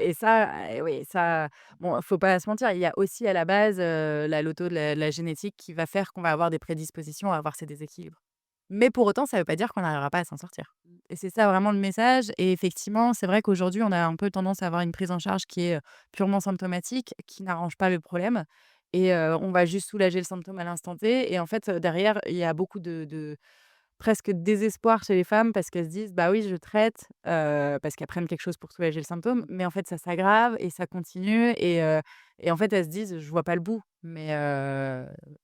Et ça, oui, ça bon, faut pas se mentir, il y a aussi à la base, la loto de la génétique qui va faire qu'on va avoir des prédispositions à avoir ces déséquilibres. Mais pour autant, ça veut pas dire qu'on n'arrivera pas à s'en sortir. Mmh. Et c'est ça vraiment le message et effectivement, c'est vrai qu'aujourd'hui, on a un peu tendance à avoir une prise en charge qui est, purement symptomatique, qui n'arrange pas le problème et on va juste soulager le symptôme à l'instant T et en fait, derrière, il y a beaucoup de presque désespoir chez les femmes parce qu'elles se disent: «Bah oui, je traite», parce qu'elles prennent quelque chose pour soulager le symptôme, mais en fait, ça s'aggrave et ça continue et en fait, elles se disent: «Je vois pas le bout», mais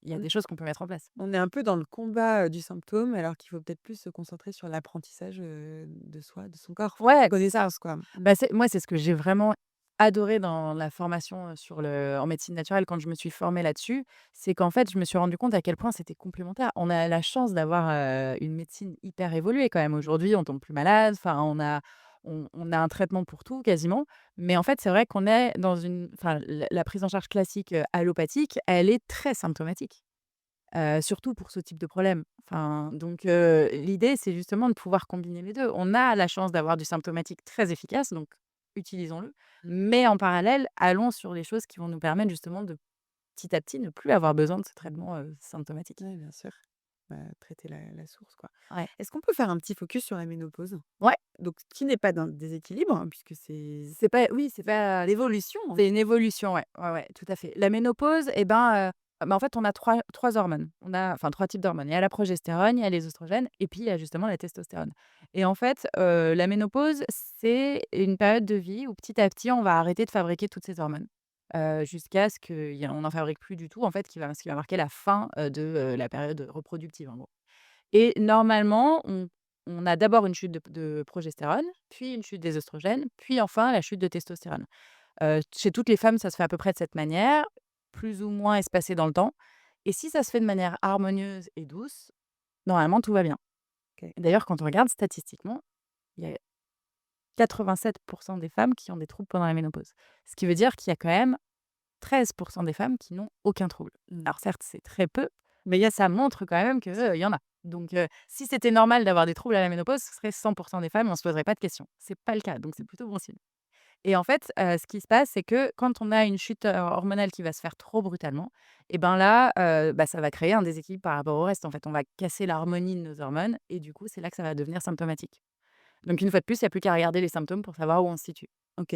il y a On des choses qu'on peut mettre en place. on est un peu dans le combat, du symptôme alors qu'il faut peut-être plus se concentrer sur l'apprentissage, de soi, de son corps, Ouais, connaissance quoi. Mmh. bah, c'est ce que j'ai vraiment adoré dans la formation, en médecine naturelle quand je me suis formée là-dessus, c'est qu'en fait, je me suis rendue compte à quel point c'était complémentaire. On a la chance d'avoir, une médecine hyper évoluée quand même. Aujourd'hui, on tombe plus malade, enfin, on a un traitement pour tout quasiment. Mais en fait, c'est vrai qu'on est dans une enfin, la prise en charge classique, allopathique, elle est très symptomatique, surtout pour ce type de problème. Enfin, donc l'idée, c'est justement de pouvoir combiner les 2. On a la chance d'avoir du symptomatique très efficace, donc utilisons-le. Mais en parallèle, allons sur les choses qui vont nous permettre justement de, petit à petit, ne plus avoir besoin de ce traitement, symptomatique. Oui, bien sûr. Bah, traiter la source, quoi. Ouais. Est-ce qu'on peut faire un petit focus sur la ménopause? Ouais. Donc qui n'est pas d'un déséquilibre, hein, puisque C'est pas oui, c'est pas l'évolution, en c'est fait. une évolution, ouais. Ouais, ouais, tout à fait. La ménopause et ben, bah, en fait, on a trois hormones. On a enfin 3 types d'hormones. Il y a la progestérone, il y a les oestrogènes et puis il y a justement la testostérone et en fait, la ménopause, c'est une période de vie où petit à petit, on va arrêter de fabriquer toutes ces hormones, jusqu'à ce qu'on n'en fabrique plus du tout, en fait, ce qui va marquer la fin, de, la période reproductive, en gros. Et normalement, on a d'abord une chute de progestérone, puis une chute des oestrogènes, puis enfin la chute de testostérone. Chez toutes les femmes, ça se fait à peu près de cette manière, plus ou moins espacée dans le temps. Et si ça se fait de manière harmonieuse et douce, normalement tout va bien. OK. D'ailleurs, quand on regarde statistiquement, il y a 87 des femmes qui ont des troubles pendant la ménopause. Ce qui veut dire qu'il y a quand même 13 des femmes qui n'ont aucun trouble. Mmh. Alors certes, c'est très peu, mais ça montre quand même qu'il y en a. Donc si c'était normal d'avoir des troubles à la ménopause, ce serait 100 des femmes et on ne se poserait pas de questions. C'est pas le cas, donc c'est plutôt bon signe. Et en fait, ce qui se passe, c'est que quand on a une chute, hormonale qui va se faire trop brutalement et ben là, bah, ça va créer un déséquilibre par rapport au reste. En fait, on va casser l'harmonie de nos hormones et du coup, c'est là que ça va devenir symptomatique. Donc une fois de plus, il y a plus qu'à regarder les symptômes pour savoir où on se situe. OK.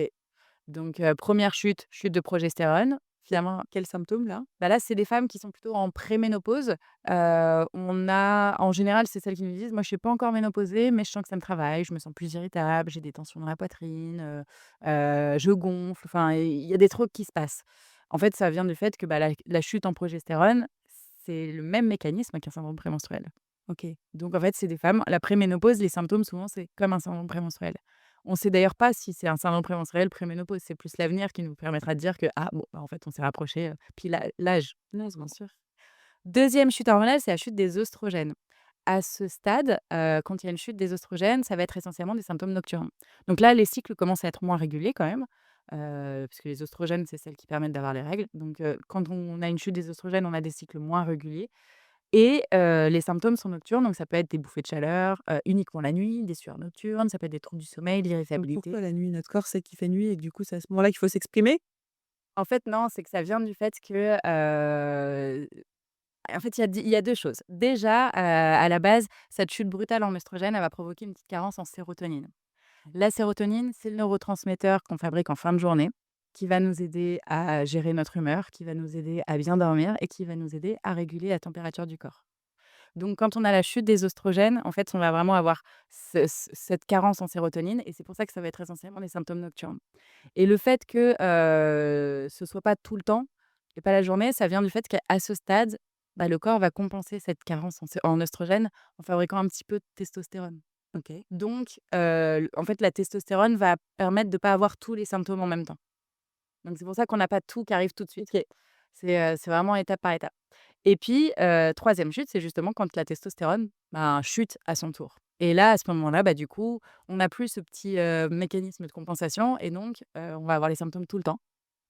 Donc, 1 chute, chute de progestérone. C'est Finalement, quels symptômes là? bah, là, c'est des femmes qui sont plutôt en préménopause. On a en général, c'est celles qui nous disent: «Moi, je suis pas encore ménopausée, mais je sens que ça me travaille, je me sens plus irritable, j'ai des tensions dans la poitrine, je gonfle». Enfin, il y a des trucs qui se passent. En fait, ça vient du fait que, bah, la chute en progestérone, c'est le même mécanisme qu'un syndrome prémenstruel. OK. Donc en fait, c'est des femmes la préménopause, les symptômes souvent, c'est comme un syndrome prémenstruel. On sait d'ailleurs pas si c'est un syndrome prémenstruel, préménopause, c'est plus l'avenir qui nous permettra de dire que: «Ah bon, bah, en fait, on s'est rapproché», puis l'âge. Non, bien sûr. Deuxième chute hormonale, c'est la chute des oestrogènes. À ce stade, quand il y a une chute des oestrogènes, ça va être essentiellement des symptômes nocturnes. Donc là, les cycles commencent à être moins réguliers quand même, puisque les oestrogènes, c'est celles qui permettent d'avoir les règles. Donc quand on a une chute des oestrogènes, on a des cycles moins réguliers et les symptômes sont nocturnes, donc ça peut être des bouffées de chaleur, uniquement la nuit, des sueurs nocturnes, ça peut être des troubles du sommeil, de Donc pourquoi l'irritabilité. la nuit? Notre corps sait qu'il fait nuit et que du coup, c'est à ce moment-là qu'il faut s'exprimer? En fait, non, c'est que ça vient du fait que, en fait, il y a 2 choses. Déjà, à la base, cette chute brutale en oestrogène, elle va provoquer une petite carence en sérotonine. La sérotonine, c'est le neurotransmetteur qu'on fabrique en fin de journée, qui va nous aider à gérer notre humeur, qui va nous aider à bien dormir et qui va nous aider à réguler la température du corps. Donc quand on a la chute des oestrogènes, en fait, on va vraiment avoir cette carence en sérotonine et c'est pour ça que ça va être essentiellement des symptômes nocturnes. Et le fait que, ce soit pas tout le temps et pas la journée, ça vient du fait qu'à ce stade, bah, le corps va compenser cette carence en oestrogènes en fabriquant un petit peu de testostérone. OK. Donc, en fait, la testostérone va permettre de pas avoir tous les symptômes en même temps. Donc c'est pour ça qu'on n'a pas tout qui arrive tout de suite. C'est vraiment étape par étape. Et puis, 3e chute, c'est justement quand la testostérone, ben, chute à son tour. Et là, à ce moment-là, bah, du coup, on n'a plus ce petit, mécanisme de compensation et donc, on va avoir les symptômes tout le temps.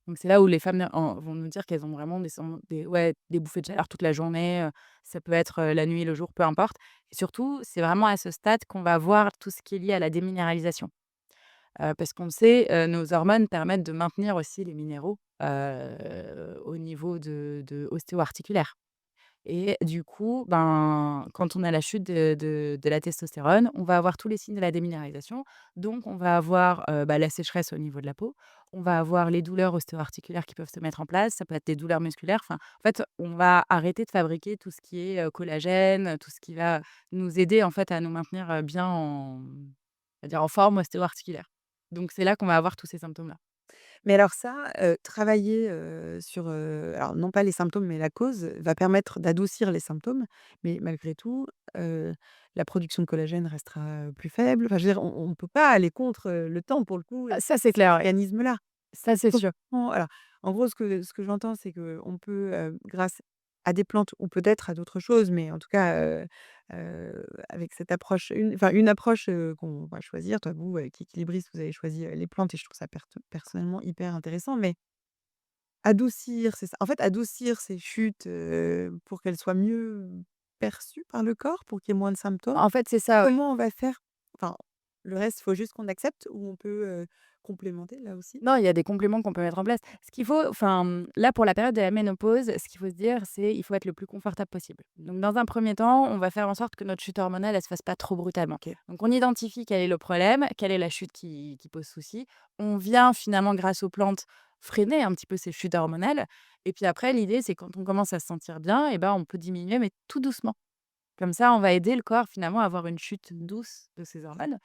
Donc c'est là où les femmes vont nous dire qu'elles ont vraiment des bouffées de chaleur toute la journée, ça peut être, la nuit, le jour, peu importe. Et surtout, c'est vraiment à ce stade qu'on va voir tout ce qui est lié à la déminéralisation. Parce qu'on le sait, nos hormones permettent de maintenir aussi les minéraux, au niveau de ostéo-articulaire. Et du coup, ben, quand on a la chute de la testostérone, on va avoir tous les signes de la déminéralisation. Donc on va avoir, bah, la sécheresse au niveau de la peau, on va avoir les douleurs ostéo-articulaires qui peuvent se mettre en place, ça peut être des douleurs musculaires. Enfin, en fait, on va arrêter de fabriquer tout ce qui est, collagène, tout ce qui va nous aider, en fait, à nous maintenir, bien on va dire en forme ostéo-articulaire. Donc c'est là qu'on va avoir tous ces symptômes-là. Mais alors ça, travailler, sur, alors non pas les symptômes, mais la cause, va permettre d'adoucir les symptômes. Mais malgré tout, heu, la production de collagène restera, plus faible. Enfin, je veux dire, on ne peut pas aller contre, le temps pour le coup et Ah ça, c'est ces clair, ouais. mécanismes-là. Ça, c'est sûr. Comment alors, en gros, ce que j'entends, c'est qu'on peut, grâce à des plantes ou peut-être à d'autres choses, mais en tout cas, avec cette approche, une approche, qu'on va choisir. Toi, vous, avec Équilibriste, vous avez choisi, les plantes et je trouve ça personnellement hyper intéressant, mais adoucir, c'est ça. En fait, adoucir ces chutes, pour qu'elles soient mieux perçues par le corps, pour qu'il y ait moins de symptômes. En fait, c'est ça, ouais. Comment on va faire? Enfin, le reste, il faut juste qu'on accepte ou on peut, complémenter là aussi? Non, il y a des compléments qu'on peut mettre en place. Ce qu'il faut enfin, là, pour la période de la ménopause, ce qu'il faut se dire, c'est il faut être le plus confortable possible. Donc dans un premier temps, on va faire en sorte que notre chute hormonale, elle se fasse pas trop brutalement. OK. Donc on identifie quel est le problème, quelle est la chute qui pose souci. On vient finalement, grâce aux plantes, freiner un petit peu ces chutes hormonales et puis après, l'idée, c'est quand on commence à se sentir bien et ben, on peut diminuer, mais tout doucement. Comme ça, on va aider le corps finalement à avoir une chute douce de ses hormones.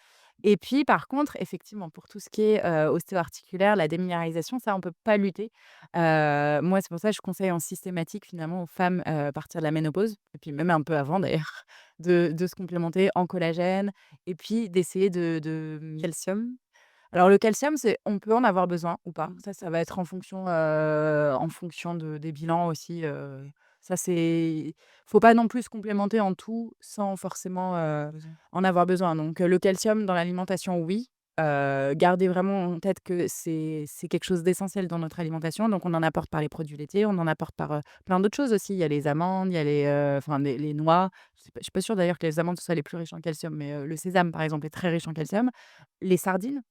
Et puis par contre, effectivement, pour tout ce qui est, ostéo-articulaire, la déminéralisation, ça, on peut pas lutter. Moi, c'est pour ça que je conseille en systématique finalement aux femmes, à partir de la ménopause et puis même un peu avant d'ailleurs, de se complémenter en collagène et puis d'essayer Calcium? alors le calcium, c'est on peut en avoir besoin ou pas. Mmh. Ça va être en fonction des bilans aussi, ça c'est faut pas non plus se complémenter en tout sans forcément, Besoin. en avoir besoin. Donc le calcium dans l'alimentation, oui. Gardez vraiment en tête que c'est quelque chose d'essentiel dans notre alimentation. Donc on en apporte par les produits laitiers, on en apporte par, plein d'autres choses aussi. Il y a les amandes, il y a enfin les noix. Je suis pas sûre d'ailleurs que les amandes soient les plus riches en calcium, mais le sésame, par exemple, est très riche en calcium. Les sardines.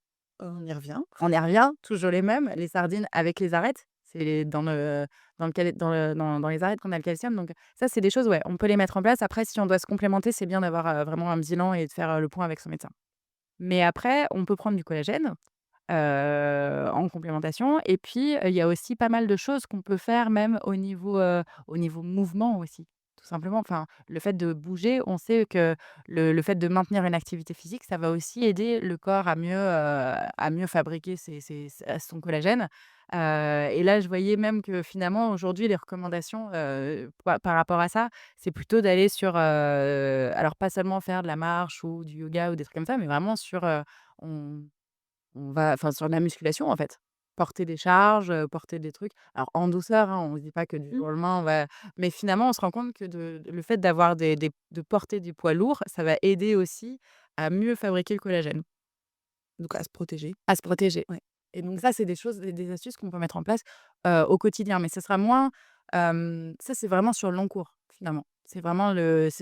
On y revient. On y revient, toujours les mêmes, les sardines avec les arêtes. C'est dans les arêtes qu'on a le calcium, donc ça, c'est des choses, ouais, on peut les mettre en place. Après, si on doit se complémenter, c'est bien d'avoir, vraiment un bilan et de faire, le point avec son médecin. Mais après, on peut prendre du collagène, en complémentation et puis, il y a aussi pas mal de choses qu'on peut faire même au niveau mouvement aussi, tout simplement. Enfin, le fait de bouger, on sait que le fait de maintenir une activité physique, ça va aussi aider le corps à mieux fabriquer son collagène, et là, je voyais même que finalement aujourd'hui les recommandations, par rapport à ça, c'est plutôt d'aller sur, alors pas seulement faire de la marche ou du yoga ou des trucs comme ça, mais vraiment sur, on on va enfin, sur de la musculation, en fait. Porter des charges, porter des trucs. Alors en douceur, hein, on se dit pas que du Mmh. jour au lendemain, on va mais finalement, on se rend compte que le fait d'avoir de porter du poids lourd, ça va aider aussi à mieux fabriquer le collagène, Donc à se protéger. à se protéger. Ouais. Et donc ça, c'est des choses, des astuces qu'on peut mettre en place, au quotidien. Mais ce sera moins, ça, c'est vraiment sur le long cours, finalement. C'est vraiment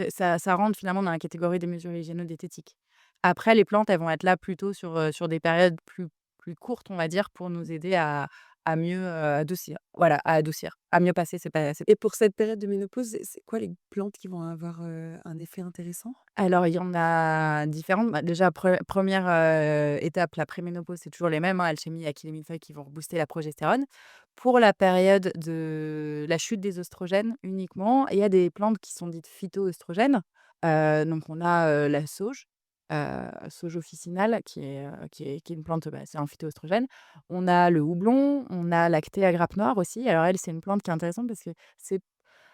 ça rentre finalement dans la catégorie des mesures hygiéno-diététiques. Après, les plantes, elles vont être là plutôt sur des périodes plus courtes, on va dire, pour nous aider à mieux, adoucir. Voilà, à adoucir, à mieux passer c'est Et pour cette période de ménopause, c'est quoi les plantes qui vont avoir, un effet intéressant? alors, il y en a différentes. Bah, déjà, 1re, étape, la préménopause, c'est toujours les mêmes, hein, alchimie, achillée, millefeuille qui vont rebooster la progestérone. Pour la période de la chute des oestrogènes uniquement, il y a des plantes qui sont dites phytoœstrogènes. Donc on a, la sauge, sauge officinale qui est une plante, bah, c'est un phytoœstrogène. On a le houblon, on a l'Actéa grappe noire aussi. Alors elle, c'est une plante qui est intéressante parce que c'est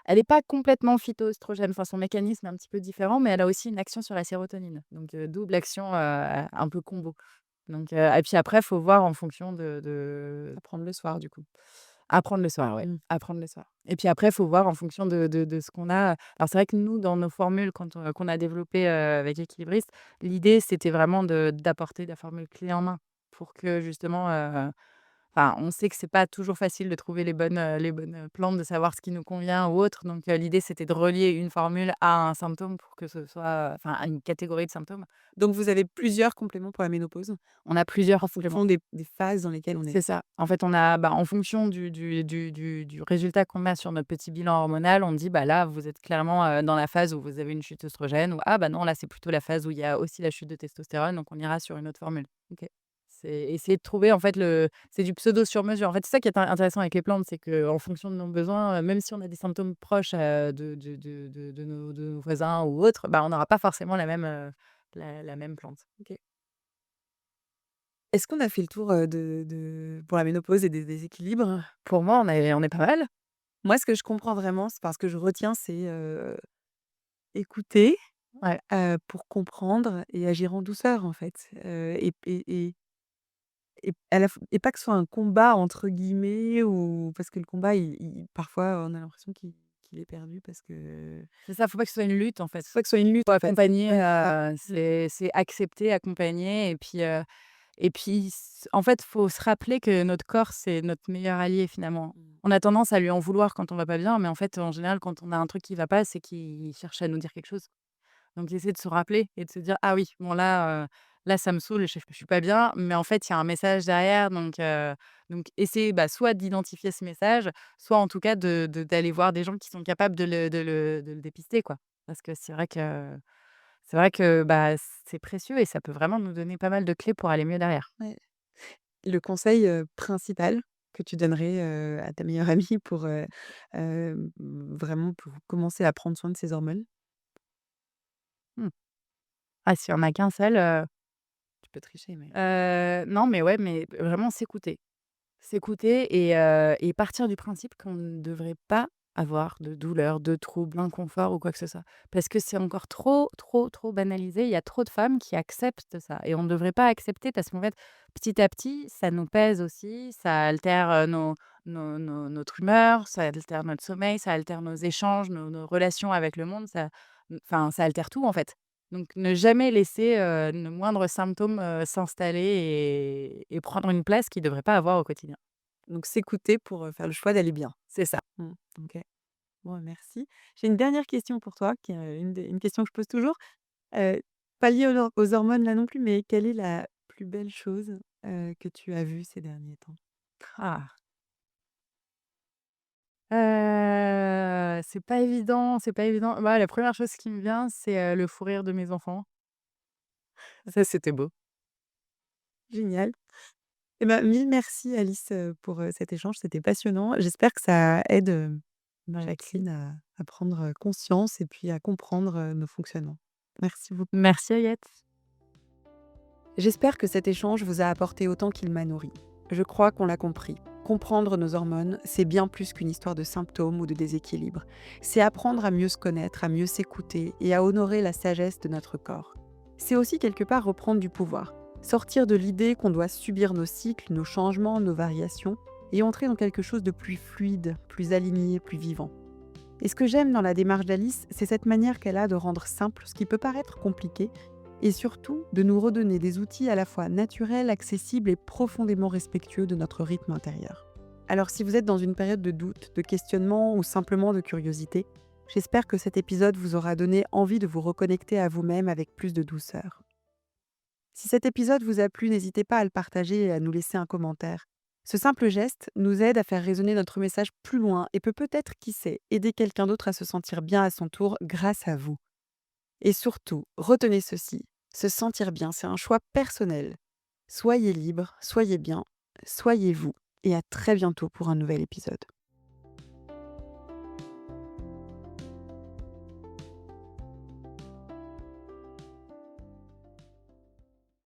elle n'est pas complètement phytoœstrogène, enfin son mécanisme est un petit peu différent, mais elle a aussi une action sur la sérotonine, donc double action, un peu combo. Donc et puis après, il faut voir en fonction de À prendre le soir du coup? à prendre le soir, ouais, Mmh. à prendre le soir. Et puis après, il faut voir en fonction de ce qu'on a. Alors c'est vrai que nous, dans nos formules qu'on a développées, avec Équilibriste, l'idée, c'était vraiment d'apporter la formule clé en main pour que justement, enfin, on sait que c'est pas toujours facile de trouver les bonnes plantes, de savoir ce qui nous convient ou autre. Donc, l'idée, c'était de relier une formule à un symptôme pour que ce soit, enfin, à une catégorie de symptômes. Donc vous avez plusieurs compléments pour la ménopause? On a plusieurs En compléments. fonction des phases dans lesquelles on est? C'est ça. En fait, on a, bah, en fonction du résultat qu'on a sur notre petit bilan hormonal, on dit: «Bah, là, vous êtes clairement, dans la phase où vous avez une chute œstrogène» ou «Ah, bah, non, là, c'est plutôt la phase où il y a aussi la chute de testostérone, donc on ira sur une autre formule». OK. C'est essayer de trouver en fait c'est du pseudo sur mesure. En fait, c'est ça qui est intéressant avec les plantes, c'est qu'en fonction de nos besoins, même si on a des symptômes proches, de nos voisins ou autres, bah, on n'aura pas forcément la même plante. OK. Est-ce qu'on a fait le tour, de pour la ménopause et des déséquilibres? Pour moi, on est pas mal. Moi, ce que je comprends vraiment, c'est parce que je retiens, c'est, écouter, Ouais. pour comprendre et agir en douceur, en fait, et à la f et pas que ce soit un «combat» entre guillemets ou parce que le combat, il parfois, on a l'impression qu'il qu'il est perdu parce que C'est ça, faut pas que ce soit une lutte, en fait. faut pas que ce soit une lutte, Faut en fait. accompagner, Ouais. c'est accepter, accompagner et puis en fait, faut se rappeler que notre corps, c'est notre meilleur allié, finalement. Mmh. On a tendance à lui en vouloir quand on va pas bien, mais en fait, en général, quand on a un truc qui va pas, c'est qu'il cherche à nous dire quelque chose. Donc essayer de se rappeler et de se dire: «Ah oui, bon là ça me saoule, je suis pas bien, mais en fait, il y a un message derrière», donc essayer, soit d'identifier ce message, soit en tout cas d'aller voir des gens qui sont capables de le dépister, quoi. Parce que c'est vrai que, c'est précieux et ça peut vraiment nous donner pas mal de clés pour aller mieux derrière. Ouais. Le conseil, principal que tu donnerais, à ta meilleure amie pour, vraiment pour commencer à prendre soin de ses hormones? Mmh. Ah, s'il y en a qu'un seul, Tu peux tricher, mais non, mais ouais, mais vraiment s'écouter. S'écouter et partir du principe qu'on ne devrait pas avoir de douleur, de troubles, d'inconfort ou quoi que ce soit. Parce que c'est encore trop, trop, trop banalisé. Il y a trop de femmes qui acceptent ça et on ne devrait pas accepter parce qu'en fait, petit à petit, ça nous pèse aussi, ça altère, notre humeur, ça altère notre sommeil, ça altère nos échanges, nos relations avec le monde, enfin, ça altère tout, en fait. Donc ne jamais laisser, le moindre symptôme, s'installer et prendre une place qu'il ne devrait pas avoir au quotidien. donc s'écouter pour, faire le choix d'aller bien. C'est ça. Mmh. OK. Bon, merci. J'ai une dernière question pour toi qui est, une question que je pose toujours. Heu, Pas liée aux hormones là non plus, mais quelle est la plus belle chose, que tu as vue ces derniers temps? Ah, c'est pas évident, c'est pas évident. La première chose qui me vient, c'est, le fou rire de mes enfants. Ça, c'était beau. Génial. Eh ben, mille merci Alice, pour, cet échange, c'était passionnant. J'espère que ça aide, Merci. Jacqueline à prendre, conscience et puis à comprendre, nos fonctionnements. Merci beaucoup. Merci Aliette. J'espère que cet échange vous a apporté autant qu'il m'a nourri. Je crois qu'on l'a compris. Comprendre nos hormones, c'est bien plus qu'une histoire de symptômes ou de déséquilibre. C'est apprendre à mieux se connaître, à mieux s'écouter et à honorer la sagesse de notre corps. C'est aussi quelque part reprendre du pouvoir, sortir de l'idée qu'on doit subir nos cycles, nos changements, nos variations, et entrer dans quelque chose de plus fluide, plus aligné, plus vivant. Et ce que j'aime dans la démarche d'Alice, c'est cette manière qu'elle a de rendre simple ce qui peut paraître compliqué, et surtout de nous redonner des outils à la fois naturels, accessibles et profondément respectueux de notre rythme intérieur. Alors si vous êtes dans une période de doute, de questionnement ou simplement de curiosité, j'espère que cet épisode vous aura donné envie de vous reconnecter à vous-même avec plus de douceur. Si cet épisode vous a plu, n'hésitez pas à le partager et à nous laisser un commentaire. Ce simple geste nous aide à faire résonner notre message plus loin et peut peut-être, qui sait, aider quelqu'un d'autre à se sentir bien à son tour grâce à vous. Et surtout, retenez ceci, se sentir bien, c'est un choix personnel. Soyez libre, soyez bien, soyez vous, et à très bientôt pour un nouvel épisode.